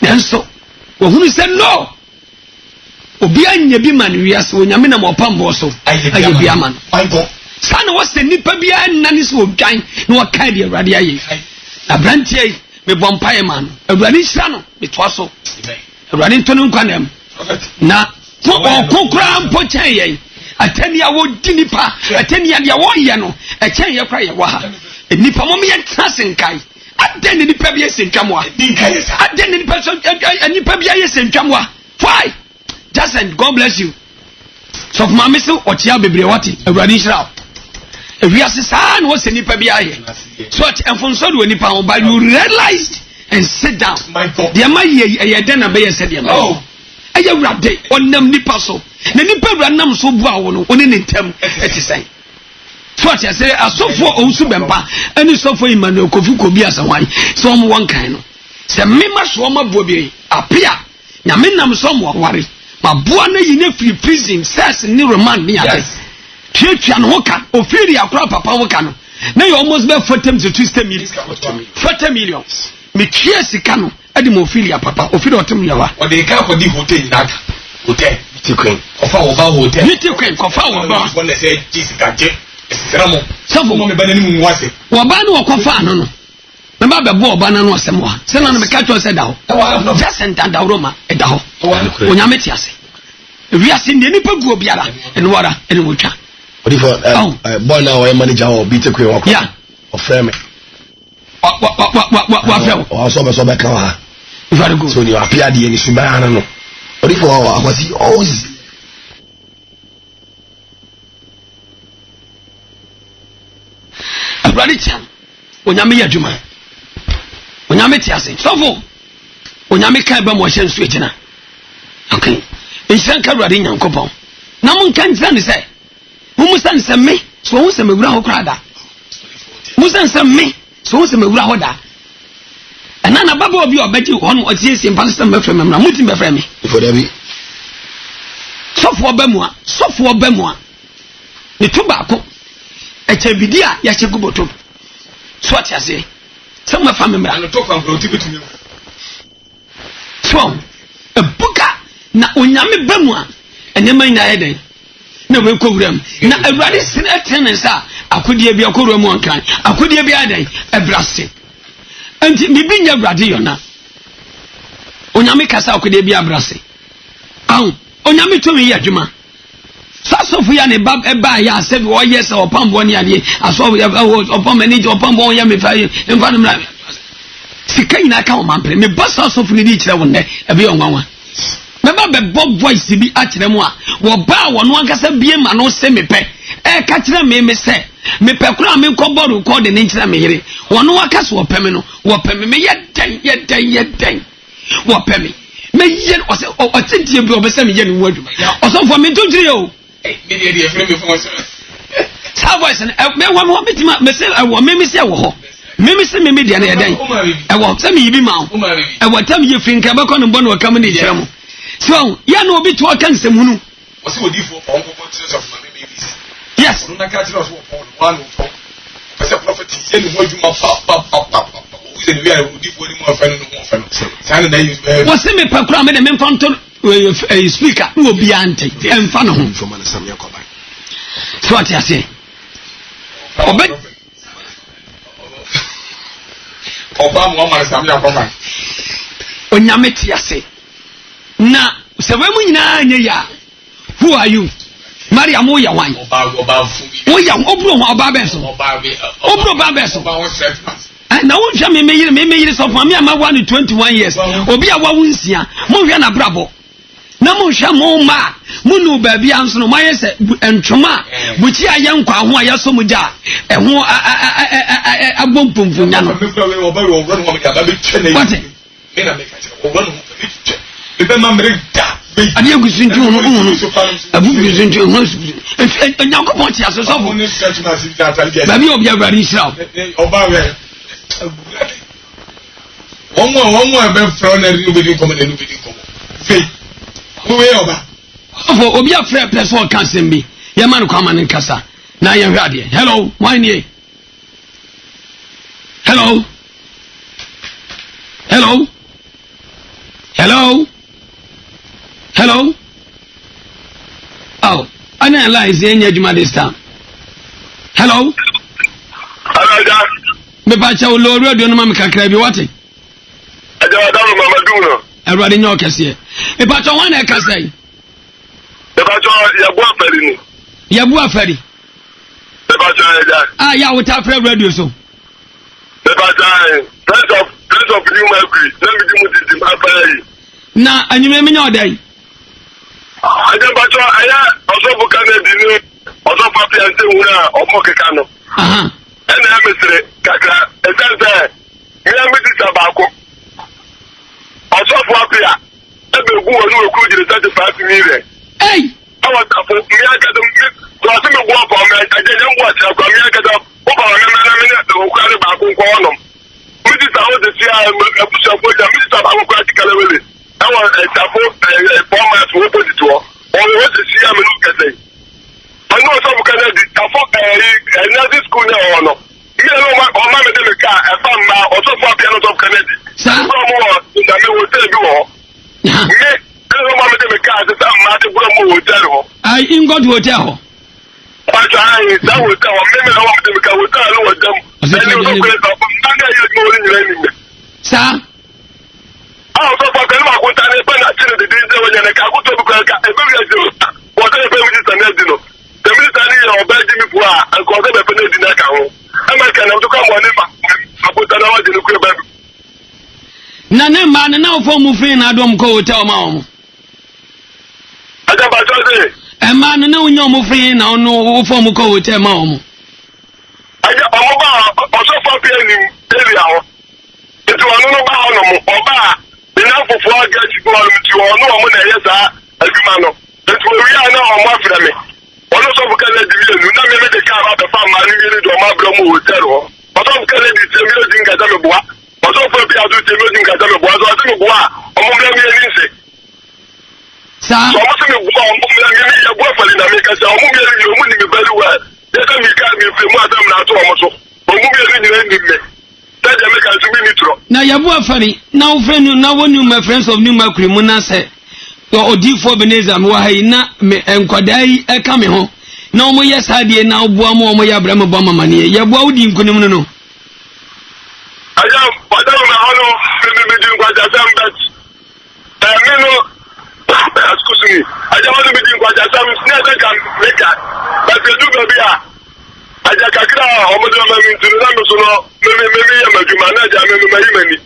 Speaker 1: Nenso, wo hunu say no. Obi anya bi man wiase onyame na mo pambo so. Ayebi aman. Sana wo say nipa bi anani so odwan na wo kan de abadi aye. Abrante me bompae man awurade hira no me toa so awurade ntonu nkwanem na kokora mpo chen yen atani a wodi nipa atani a dia wo ye no e chen ye kwa ye wa ha nipa mom ye trasenkai adeni nipa bi esentwamwa adeni nipa so nipa bi esentwamwa why just and God bless you so for mama so otia bebre wati awurade hira we are saying what's any pabiaye. So enfonso do any pound, but you realized and sit down.
Speaker 4: My God.
Speaker 1: The my ye then a said, oh, I have wrapped it on them nipaso. The nipa ranam so bow on any term at the same. So I say, I saw for also bempa, and you saw for him and Kofu Kobi as a wine, some one kind. Say, Mima Swama Bobby appear. Yaminam somewhat worry. But Buana in free prison says in new man near us. Church and Hoka, Ophelia crop papa Hokano. Now you almost bear 40 to 20 million. 40 million. Me cheers cano, Adam Ophelia papa, Ophelia Tomiawa. Or they can't for the hotel in that hotel. Queen of our hotel. Little Queen of our when they say Jessica J. Ramo. Some of my banning was it. Wabano or Confano. Remember Bob Banano Samoa. Send on the catch said out. Just sent and Roma at the home. When you met us. We are seeing the nipple go biara and water and water.
Speaker 7: What if boy now or manager or beat a queen or frame it? What so back now? Very good. So you appear the any Shimano. What if was he always
Speaker 1: Radichan? Onyame Yajuma. Onyame Tiasi. So for Onyame Kaba motion switch na. Okay. Inshanka Radin Yankopon. Namun can say. Musan se me so won se me wura ho krada musan se me so won se me wura ho da ana na baba obi obaji ho no otiesie pastor me frem na mutim be frem me
Speaker 7: for that be
Speaker 1: sofo obamu a ne to ba ko e che bidi a ya che guboto so atiase se mo fa me mra
Speaker 4: no to kwa oti betumi
Speaker 1: so e buka na onyame bamu a enema ina heden na we ko wuram na awurade sene tenensa akodie bia ko wuram onkan akodie bia dan ebrase enti bibi nya awurade yona onyame kasa akodie bia abrase aw onyame to me yadwuma sasofu ya ne bab eba ya se wo yes opambo ne ade aso opambo ne opambo ya me fa emfa no mra sika ina ka o mampre me ba sasofu ne di kire wo ne ebe onwanwa me ba be bob voice bi a kire mu a wo ba wo no ankasa bie ma no se mepe ka kire me se mepe kura me ko boru ko de ne kire me yire wo no akasa wo peme no wo peme me yeden wo peme me yen o se o tintie bi o be se me yen wo aduma o so for me to tire o
Speaker 4: me dey frame me for
Speaker 1: sa voice me wo metima me se wo me se wo ho me se me dia na yeden e wo se me yibi ma e wo tam ye frinka be ko no bo no kam ne kire mo so ya no obi to aka nsemunu
Speaker 4: o se odi fo on ko tire of me babies
Speaker 1: yes
Speaker 4: no na ka tire of one to o se prophet ye ni moduma pa we dey we are odi fo ni mo fa no san na use
Speaker 1: wo se me pa kura me de me mfanto speaker no obi ante emfa no ho so ati ase obe
Speaker 4: oba mo ma sam ya koma
Speaker 1: onyame ti ase na se we mu nyina anye ya who are you Mariam wo ya wan
Speaker 4: oba fu
Speaker 1: wo ya obro ho oba beso obro ba beso na wo hwa me yire so for me ama 21 years obi a wa wunsia mo hwa na brabo na mo hwa mo ma mo nu ba bia nso no maye se entwoma buchi aye nkwa ho aye so muja ho agbompomfo nya no ade agusunti ho abu gusunti ho nyankopon ti asosofo ba bi obi abrade Israel
Speaker 4: one be from na nobody come na nobody come fe we oba
Speaker 1: for obi afre person kan sembi ye man ko amane kasa na ye hwa de hello why nie hello hello hello hello oh ana line ze nya juma this time hello me ba cha lo radio no ma me kakra bi wate
Speaker 8: aja da Mamadu no
Speaker 1: everybody nyo kese e ba cha wan e kasa yi
Speaker 8: e ba cha ya bu afari
Speaker 1: e
Speaker 8: ba cha ya
Speaker 1: ya wota afra radio so
Speaker 8: e ba cha friends of new mercury let me give you the afari
Speaker 1: na anyume me nya odai
Speaker 8: aja ba cha aya oso bu Kennedy ni oso papi ante wura omo keka no
Speaker 1: aha
Speaker 8: ena mesere kakra esense ya meti tabako oso fu apia ebe gu wonu okuru jire 35 million awa tapo mi agada mi to ase me gwo pa me aje je ngwa ti akwa mi agada o ba wa na me na okuru ba ko nko onom meti ta o de ti a ebusa ko ja meti ta ba ko ati kale wele awa tapo format wo posito o wo de si a me no kese ano so bu Kennedy tapo nursery school na ono mi no ma o ma me de me ka e fa ma o so fu apia no so Kennedy sa mo na me wo te bi wo me no ma me de me ka se sa ma te bro mo hotel ho
Speaker 1: ai in God hotel ho
Speaker 8: pa ai da hotel me no ma me de me ka hotel no wo dam ani o ko le ta ma ga ye mo ni ni ni
Speaker 1: sa
Speaker 8: o so fa ka ma ko ta ne pa na tire de de wo ne ka ko to bi ka e be wi je wo ta e be wi ta ne di no the military o ba ji mi fu a ko se be pe ne di na ka ho America na to ka mo ni ma ko ta na wa je ku e ba
Speaker 1: na ne ma na ofo mu free na adom ko hotel ma o
Speaker 8: aja ba so de
Speaker 1: e ma na unyo mu free na ono ofo mu ko hotel ma o
Speaker 8: aja o mo ba o so fa pe ni area ho etu anu no ba ono mo o ba ina fufu aga ti ko anu ti o no mo na ye sa aduma no etu wi ana o mo afra me ono so bu Kennedy bi enu na me de ka ba be fa ma ni ni do ma bro mo hotel ho o so bu Kennedy ti mi o dinga da me boa o so fa bi adu ti mi o dinga da me boa so ati me boa o mo bla mi ni nse
Speaker 1: sa
Speaker 8: so mo se me boa o mo bla mi ni ya boa fa ni na me ka sa o mo mi ni o mo ni me very well ye ka mi ka mi fe mo adam na to o mo so o mo mi ni ni me that dey make us win it ro
Speaker 1: na yabu afari na wo friend na wonu my friends of new mercury mu na se odifo beneza me wa hayi na me enkodai e ka me ho na omo yes hadie na oboa mo ya bra me bo mama ne ya boa wudi nkunim no no
Speaker 8: aja padà me hono me di nkwaja sam bet me no excuse me. I don't want to be doing what I am never can make it. But the do baby. I just can't cry. I'm going to maybe I'm a manager. I'm a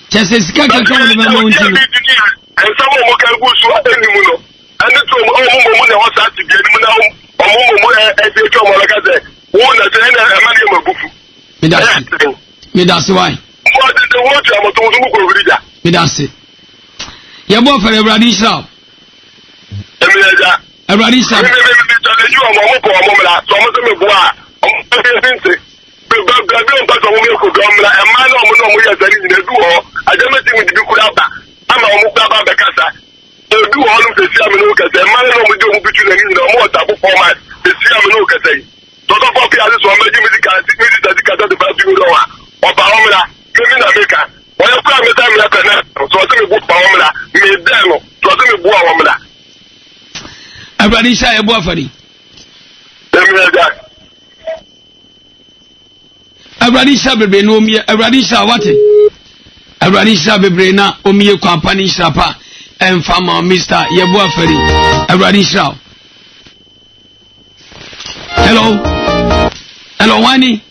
Speaker 1: just as Kaka told me,
Speaker 8: and someone who can go to any moon. And it's from home was at the game now. As they come like I said, one at the end of a book.
Speaker 1: That's why.
Speaker 8: What did the water I'm going to go with that?
Speaker 1: That's it. Your boy for a radisha. A radisha. You are a mopo, a moment. So I'm going to go out. I'm I don't think we could have. I'm a Mukaba Becassa. Do all of the Siamanoka, the man with you between the more taboo format, the Siamanoka say. So the copy of this one, maybe the cat of the Basugoa, or Paola, giving America. When you come with them, so I think a book Paola, made them, so I think a boy woman. I'm ready, shy a boyfriend. A radisha baby, no me, a radisha what? A radisha baby, na omie company shapa and farmer Mr. Yabuaferi. A radisha. Hello. Hello, Wani.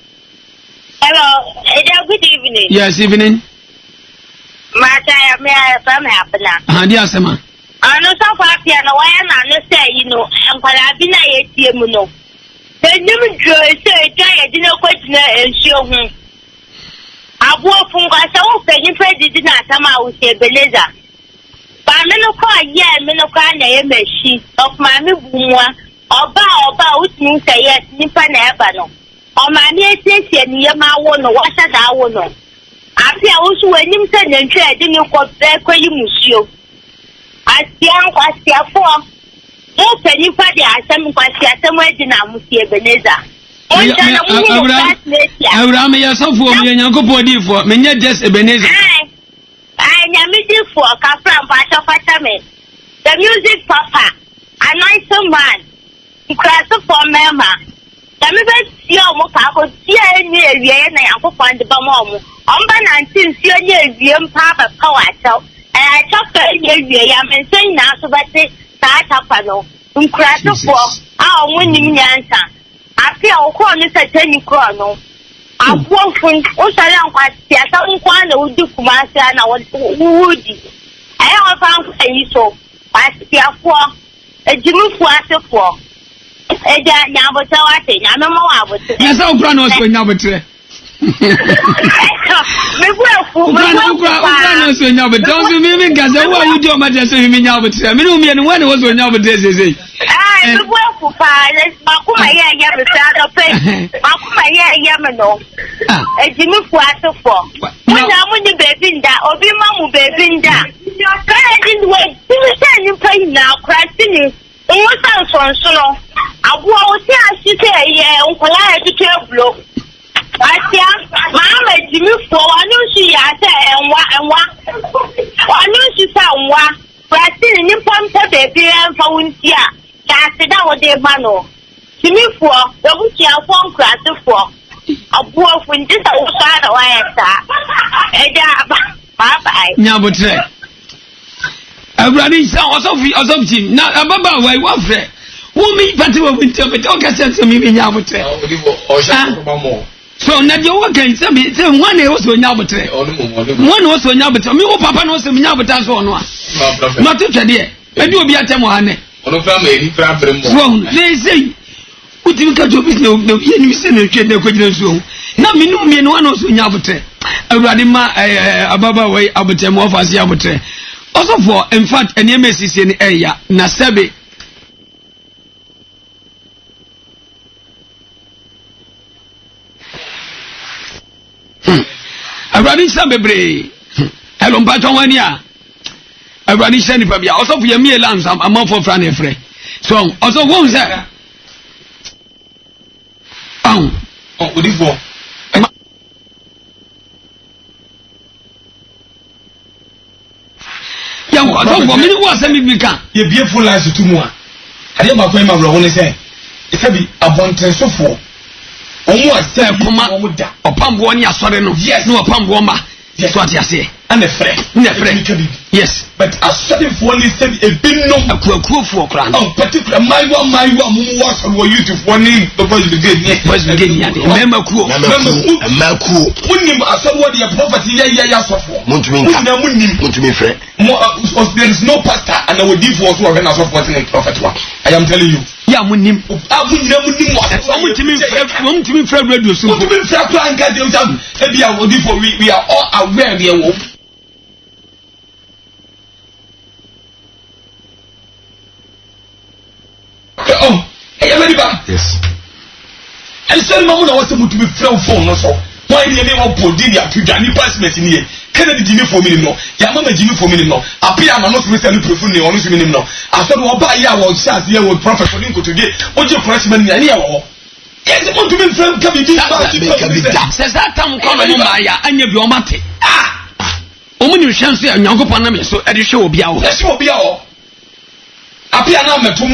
Speaker 9: Hello. Good evening.
Speaker 1: Yes, evening.
Speaker 9: Mata, may I have some happen?
Speaker 1: Dear Sama.
Speaker 9: I know so far, piano, I understand, you know, and Palabina, Yemuno. The new girl said, I didn't question and show him. I walk from myself, and you did not come out with a beleza. But Menoka, yeah, Menoka, machine of my Mubuma, or bow, which means a yes, Nipa Nebano. Or my near station near my one, or what I will know. I feel also when you send and trade, then you got back where you monsieur. I see what they are for. No penny for the assembly, somewhere in Amusia Beneza.
Speaker 1: Abraham, yourself for me and Uncle Body for me, just a Beneza. I am meeting for Capra Pasha Fatame. The music papa, a nice man, he cries for Mama. The movement, your Mokako, see near Vienna, Uncle Fan the Bamomo. Umban until see near Viem Papa Power, and I talk to you, I'm saying now so that they Tapano, Uncrato for our winning answer. I feel I'll call Mr. Tenny Chrono. I walk from Osalan Quatia, some one who do Kumasa and I was woody. I have found a so I see a four, a Jimmy Quater for a Yabotawati, I'm a more. Yes, I'll run us with number. Don't you mean because what you do, my just you mean out I mean, when it was when you say, I work for pilots, Makuma Yamano, Yamano, a Jimmy Quater for. When I'm with the baby that, or be Mamu baby that. I didn't wait. You say you play now, crashing. What sounds so long? I was here, she said, yeah, Uncle I had to tell blow. Asia, Mamma Jimmy for I knew she had and I knew she found one, but I still in Pump baby and found here. That's it out there, Mano. Jimmy for the which you have one class for a boy when this outside of bye bye. Now, but I'm running sounds of him. Now, Ababa, why what friend? Who me, but you will be talking to me in Yabutre. So na je wo kan se me se one e wo so nya botre one wo so nya botre me wo papa no so nya botre so no a no to twede e di obi atem ha ne ono fra ma eri fra frem mo so le sei utimi ka jo bi no ye ni se na twede ko gina so na me no me no one so nya botre awurade ma ababa wai abotre mo fa se abotre also for in fact ene mesisi ni eya na sebe Everybody say bebre. Hello mpacho wani a. Everybody say ni pa bia. Also for yemi elam sam amon for fran efre. So also won say. Odifo. Yan ko so go mi wo asem bi kan.
Speaker 4: Ye beautiful life to mu a. Ade ma ko e ma bro woni say. E say bi abonten sofo.
Speaker 1: Omo ase kuma opambo ni asore no no opambo ma so ati ase
Speaker 4: and a friend.
Speaker 1: Yes.
Speaker 4: But as study for only study a bit no
Speaker 1: a for crown.
Speaker 4: Oh, particular my one was for you to one name the boys begin.
Speaker 1: Remember cool.
Speaker 4: When I saw what your property, so for.
Speaker 7: Friend.
Speaker 4: There is no pastor and I will give for what I saw for in prophet. I am telling you.
Speaker 1: Yeah, Munim.
Speaker 4: I want to be fair radio soon. To be fair to anchor them, we are all aware they will. Oh, hey, yes. And so, Mamma was able to be fair phone also. Why the name of Podinia to Johnny Passmate in here? Kennedy Jimmy for me no, Yamama Jimmy for me no. Appear I'm not recently preferring on this minimum. I thought what by ya was chance here with Prophet for Lincoln today. What your freshman in any hour? Yes, I want to be friend can be says that time come on Maya and you be mate. Omu chance and Yango Panama so at the show will be out. Yes, will be out. Appear now met to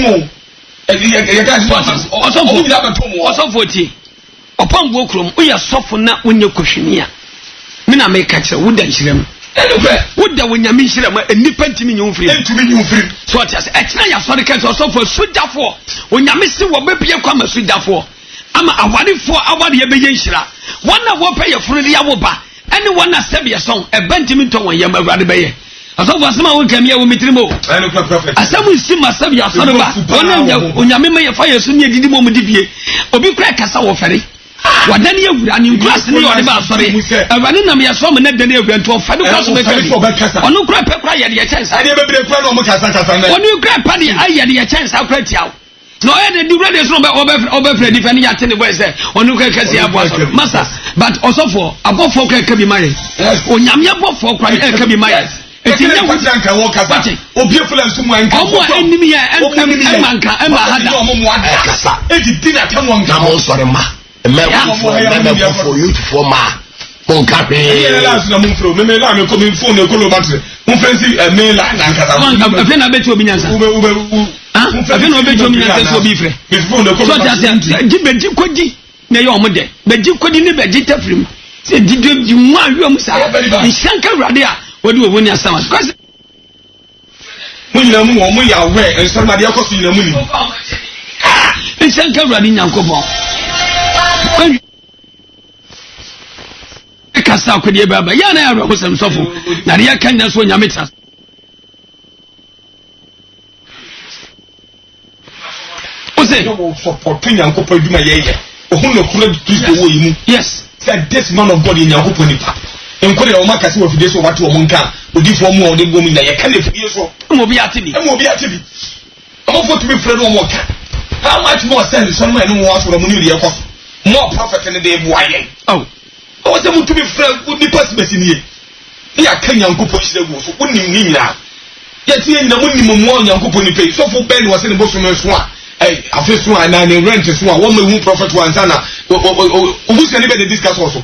Speaker 4: also 40 upon Wokrum, we are softened up when you cushion. Mina make catch a wooden shrim. Would the when you mean shrim a nippant to me you free to me you free. So it has actually for the catch also for sweet for when you miss what baby you come a sweet for. I'm a wadi for our Yabayashra. One of what pay a free Yawoba. Anyone has said your song a bentimenton when Yama Radabaye. I thought was someone came here with me to move. I said we see myself your son about when you may fire soon you did moment DBA or be crack as our ferry. What then you and you class me on about sorry. I ran in a some net the day went to a federal or no crap cry at your chance. I never been a friend of Macassa. When you grab Paddy, I had your chance, I'll credit you. No, I didn't do ready over defending at any way, sir. Or no can see master, but also for above folk can be married. When Yamia for crying can be married. It's in the Watanka walk as a beautiful and someone enemy and Manka and Mahada. It did not come on Gamon a man for you to form ma. Oh, Cappy, last number from Melan coming phone a color battery. Who fancy a mail and I bet you be I don't bet you will be free. His phone the color. Did Kodi, Nayomade, but you couldn't never get a free. Said, did you want your Musa? In Shanka Radia, what do you win your summer? We know more, we are aware, and somebody else in the moon. In Shanka Radia, Kobo. Kasa kudi baba yana ya roho semsofo na riya kanya so nyameta ose support Nyankopon duma yeye ohun no kura Kristo wo yimu yes said this man of God in Nyankopon nipa enkore o makase wo fide so wate o monka odifo mu o de gomi na ye ka na fide so mo bi atibi o fo to be friend o mo ka how much more sense some man no was from mu ni ye koso more prophet in the day boy oh I was able to be friend with the person in here. Here, Kenyan push the wolf, wouldn't mean now. Yet, in the minimum one young couple pay. So for Ben was in the Boston Swan. Hey, I first one and then rent is one who prophet one Zana. Who's anybody discuss also?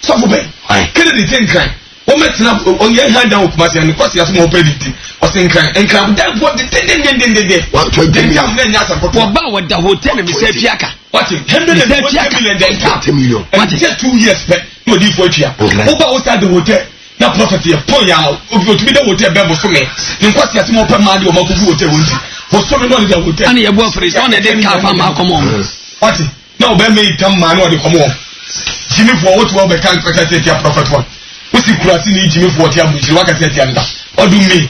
Speaker 4: So for Ben, Kennedy think crime. What met up on your hand down with Massey and the cost of more predicting or think crime and crime. That's what the 10 day. What to them? What the hotel and say Piaka. What $120 million? What just 2 years back? No, this what you are. Over outside the hotel. Now, property, point out, to be the hotel Bible for me. In what you have more per money or more hotel was so many the hotel. And your boyfriend is on a day car from our common. What? No, Ben may come man or the common. Jimmy for what will be can't take your prophet one. What's the Kurasini Jimmy for what you have, what I said, Yanda? Or do me?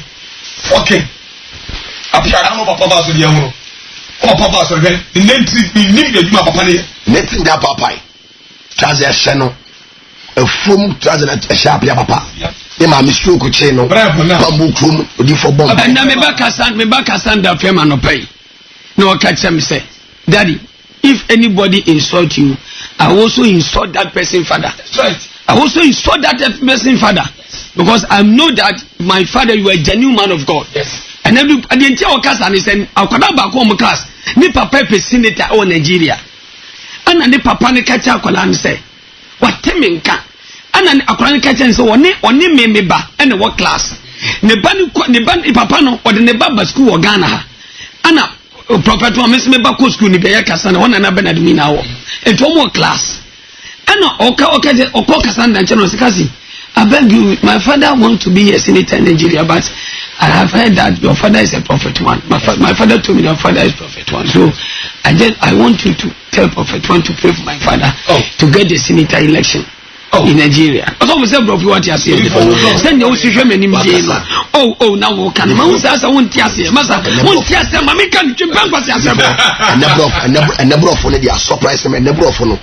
Speaker 4: Okay. I'm a papa to the young. Oh, papa, so then, the name the papa. Nothing that papa. Chaza Shano. A foam trouser at a sharp papa. Emma Mr. Cuceno, Bamboo Crum, for bomb. And now me back a stand up, Fema no pay. No, catch him say, Daddy, if anybody insult you, I also insult that person father. That's right. I also insult that person father. Because I know that my father, you are a genuine man of God. Yes. And then I didn't tell class and he said, I'll come back home class. Ni papa senator or Nigeria. And the papa ne catch up and say, what teminka? And akwani catch and so oni me ba and what class? Ne ban papa no or the neba school or Ghana. Ana prophet one miss me ba school ni be yakasa na wana na benadu mi na wo. Eto mo class. Ana oka kasanda nchano sikasi.
Speaker 1: I beg you, my father wants to be a senator in Nigeria, but I have heard that your father is a prophet one. My father told me your father is prophet one. So I want you to tell prophet one to pray for my father to get the senator election in Nigeria. Also, we say, bro, what you say? Send your social media. Oh, now we can. My say, I want to say, Master, want to say, Mammy can jump back.
Speaker 7: And never of one, they are surprised and never of one.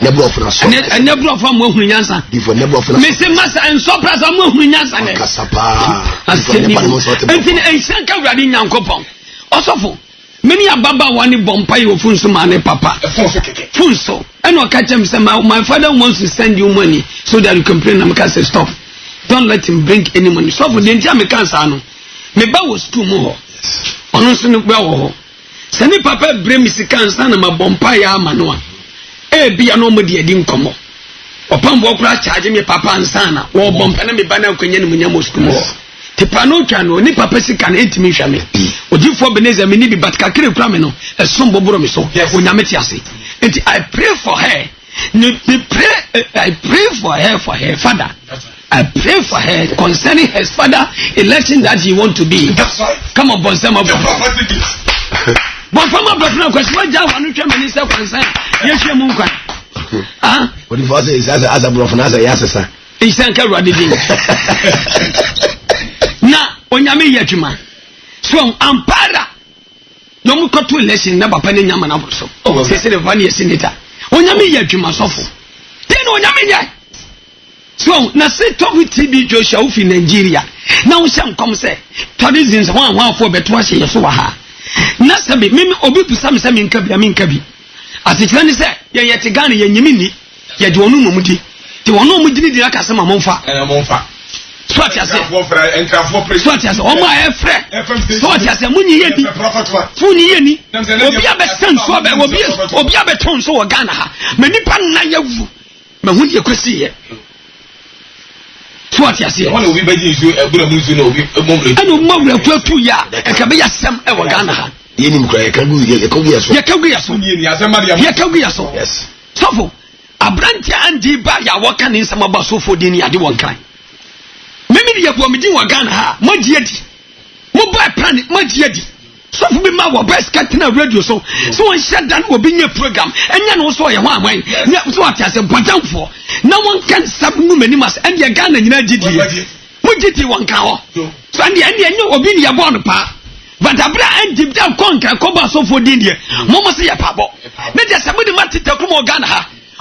Speaker 7: Never of us, and never of one more Hunyansa. Before never of Mr. Master and surprise, I'm more Hunyansa. Casapa, I said, and Sanka Radin Yankopon. Also, many a Baba one Bompay of Funsumane Papa. Funso. And I'll catch him. My father wants to send you money so that you can pray. And I say, stop. Don't let him bring any money. So for the entire Kansano, maybe I was too more. Honestly, well, send Papa bring me Kansana, my Bompaya Manoa. Be a normal dear didn't come up. Upon Wokra charging me Papa and Sana, or Bompana me Bana Kenyan Munyamuskumo. Tipano can, ni Papa can eat me shame. Would you for Beneza Mini but Kakiri Pramino, a sombo bromiso, when Yametiasi. And I pray for her. I pray for her father. I pray for her concerning her father election that he want to be.
Speaker 4: That's right.
Speaker 1: Come on, Bonsama. But from a personal question, what Javan minister concern? Yes, you move. What if I say is as a brother, as a yassa? He sent a radically. Now, when you mean Yachima, so Ampara, no more cut to election, never penny Yaman also. Oh, they said a 1 year senator. When you mean Yachima, so then when you mean so, na say talk with TB Joshua in Nigeria. Now, some come say, traditions 1 for better say, so ha. Nasabi, Mimi Obi to some Kabi, I mean Kabi. As it can say, yet a gun, Yemini, yet you know Mumuti. The one who did the Akasama Monfa and a Monfa. Swat as all my friend. Swat as a Muni, Funi, Obiabe San Swab, Obiabe Ton so Ghana. Many pan Nayavu, Mahuni Christie. Swat as a one will be begging you a good Musuno, a moment. I know more than 2 years, and Kabia Sam ever Ghana. Yes. So, a branch and Dibaya walking in some about so for dinner at the one kind. Maybe you want me to Ghana, Modieti. Mobile planet, Modieti. So for me, my best cutting a radio so I shut down will be a program, and then also a one way. So what has a button for? No one can stop Numanimas and your Ghana in Nigeria. Modieti one cow. So and the end you will be your one part. But Abra and deep down conquer Coba so for India. Mama say a pabo. Let us somebody mat to Takumo Ghana.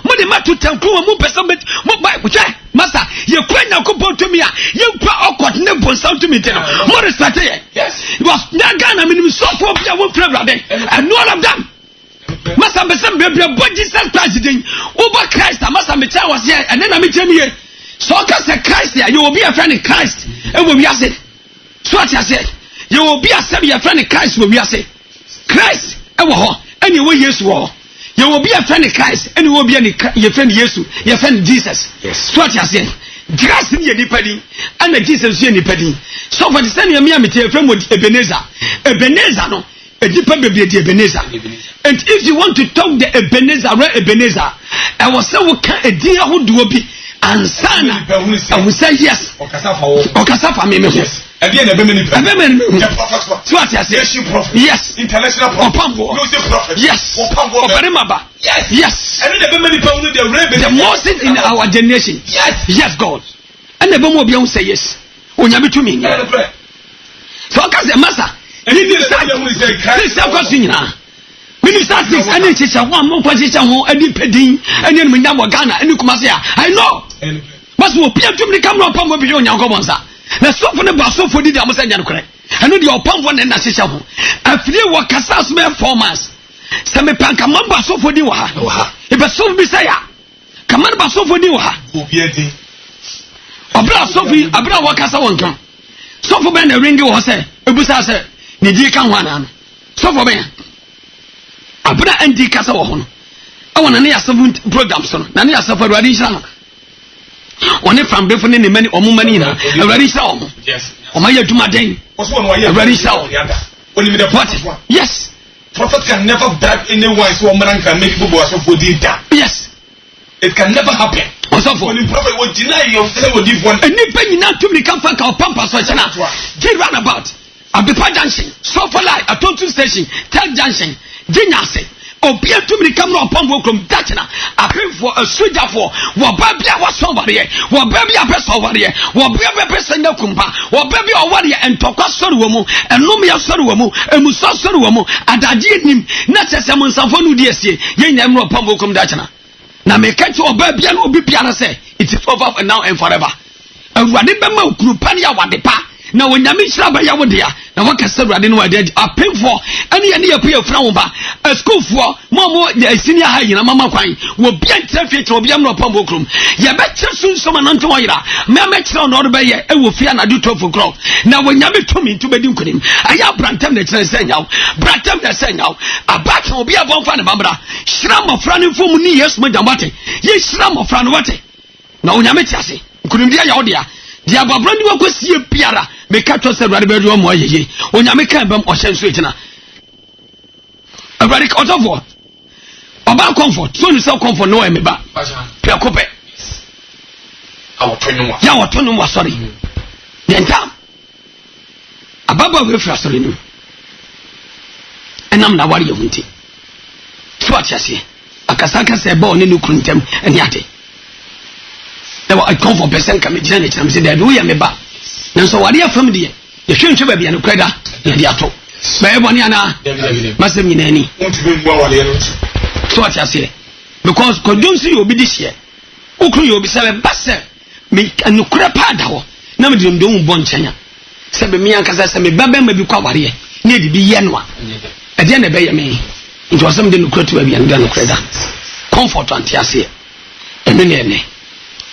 Speaker 1: Money mat to Takumo Mupesambit, Mobile, which I, Master, you quit now couple to me. You put awkward never sound to me. More respect. Yes, it was Ghana minimum so for your flavor day. And none of them. Master Besam baby, but Jesus president over Christ. Master Mecha was here, and then I meet him here. So because Christ here, you will be a friend in Christ. And will be a said. So what I said. You will be a your friend in Christ will be a say. Christ, anyway, yes, war. You will be a friend in Christ, and you will be your friend Jesus, your friend Jesus. Yes. So what you say? Christ in your depending, and the Jesus in your depending. So for the same year, me tell friend with Ebenezer. Ebenezer, no, a deeper baby, Ebenezer. And if you want to talk the Ebenezer, I was so a dear who do be, and Sana, I will say yes. Okasafa, yes. Again, a women, so what I say, yes, international prophet, yes, yes, and the most in our generation, yes, God, and the bomb will be say yes. When you to me, so I can say, Master, Minister 6, and then teacher 1 more position, and depending, and then we never Ghana, and you come here. I know, but we'll be able to come up with your young governor. Na so for the baso for the amusa nyan kore eno de opam for na sesha ho afire wo kasa so me 4 months se me panka mamba so for di wa ha e be so bi say ya kaman ba so for di wa ha obi edi obra so fi abra wo kasa won kan so for be na ringi wo say ebusa say ni di kan ho ana no so for be abra andi kasa wo ho no awona na ya 7 programs no na ya safari wadi shana on it from before any many or money now. Already saw. Yes. Or my Dumaden. Already saw. What? Yes. Prophet can never bribe anyone so man can make people so for dinner. Yes.
Speaker 4: It can never happen. When the prophet will deny your fellow will give one.
Speaker 1: And if you not to become fuck our pampas, get roundabout. Abipa Junction, Sofalai, a total station, Tel Junction, Jinase. Obia to become no pump from Dachina. I pay for a soldier for what baby was somebody, what baby a best over here, what baby a best in the Kumpa, what baby a warrior and Toka Sorumo, and Lumia Sorumo, and Musa Sorumo, and I did him, not as someone Safonu DSC, Yen Emro Pumbo from Dachina. Now make catch your baby and will be piano say, it is over and now and forever. And what did Bemo Krupania what the pa? Now when you meet Rabbi Yawadia, now what can say I didn't know I did I pay for any appeal from a school for more the senior high in a mama quine will be a traffic or be a no pumbokum. You better soon someone on to Ira. Mamma on order by a will fear and I do talk for crop. Now when you meet me to be doing him, I have Brantam the Senau, Brantam the Senau, a battle will be a bomb fan of Bambra, Shram of Franny for me, yes, Madame Wate, yes, Shram of Franwate. Now Yametasi, couldn't be a audio. The Ababrandi was see a piara. Me catch us a radical room or ye. When you make a bum or sense sweetener. A radical of about comfort. So you sell comfort no me back. Piacope. Our twin was sorry. Then time. A baba will frustrate. And I'm not worried of it. So what you say? A Kasaka said born in Ukruntem and Yate. There were a comfort person coming to the I'm saying that we are me back. And so what are you from there? You shouldn't be an credit in the ato. By Boniana, Master Minani. So what I say? Because Kodunsi will be this year. Ukru will be 7 basser. Make a new crap hard. Never do bon chenya. Sabe me and Casa me baby may be covered here. Need to be Yanwa. At the end of me. It was something to create to be and done credit. Comfort on Tiasia. A millionaire.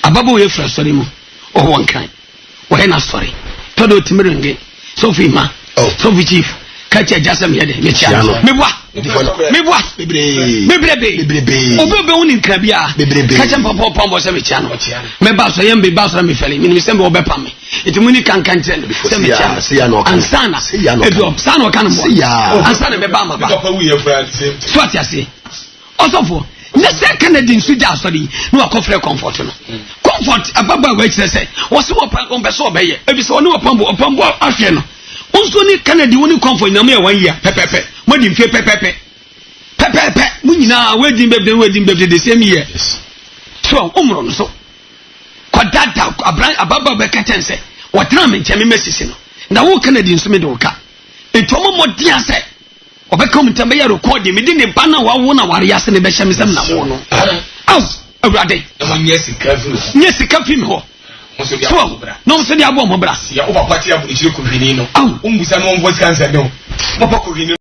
Speaker 1: A babu will frustrate him. Or one kind. When I sorry, Todo Timirenge, Sophie Ma, Sophie Chief, catch a jasam head, Michiano, Mibwa, Obeon in Crabia, catch a papa pombo Semichano, Mebas, I am be Bassa Mifeli, Minister Obepami, it Munich can contend before Semichano, and Sana, Sano can see ya, and Sana Bebama, what I say. Also for. Let's say Canadian Suja study, no comfort. Comfort, a baba wait, say, what's what on Besso Bay, if it's no pumbo, African. Also, need Canada only comfort in a mere 1 year, Pepe, wedding Pepe, Munina, wedding baby the same year. So, Umron, so. Quadata, a baba Becatan say, what ramen, Jamie Messino. Now, Canadians made Oka. A tomo more dear say. Obecome to me a recording, me didn't ban a one warriors in the Besham. Oh, a rade. Yes, the caffeine ho. No, said the Abomobra. Over what you could be no. Oh, was cancer no. Mopoco in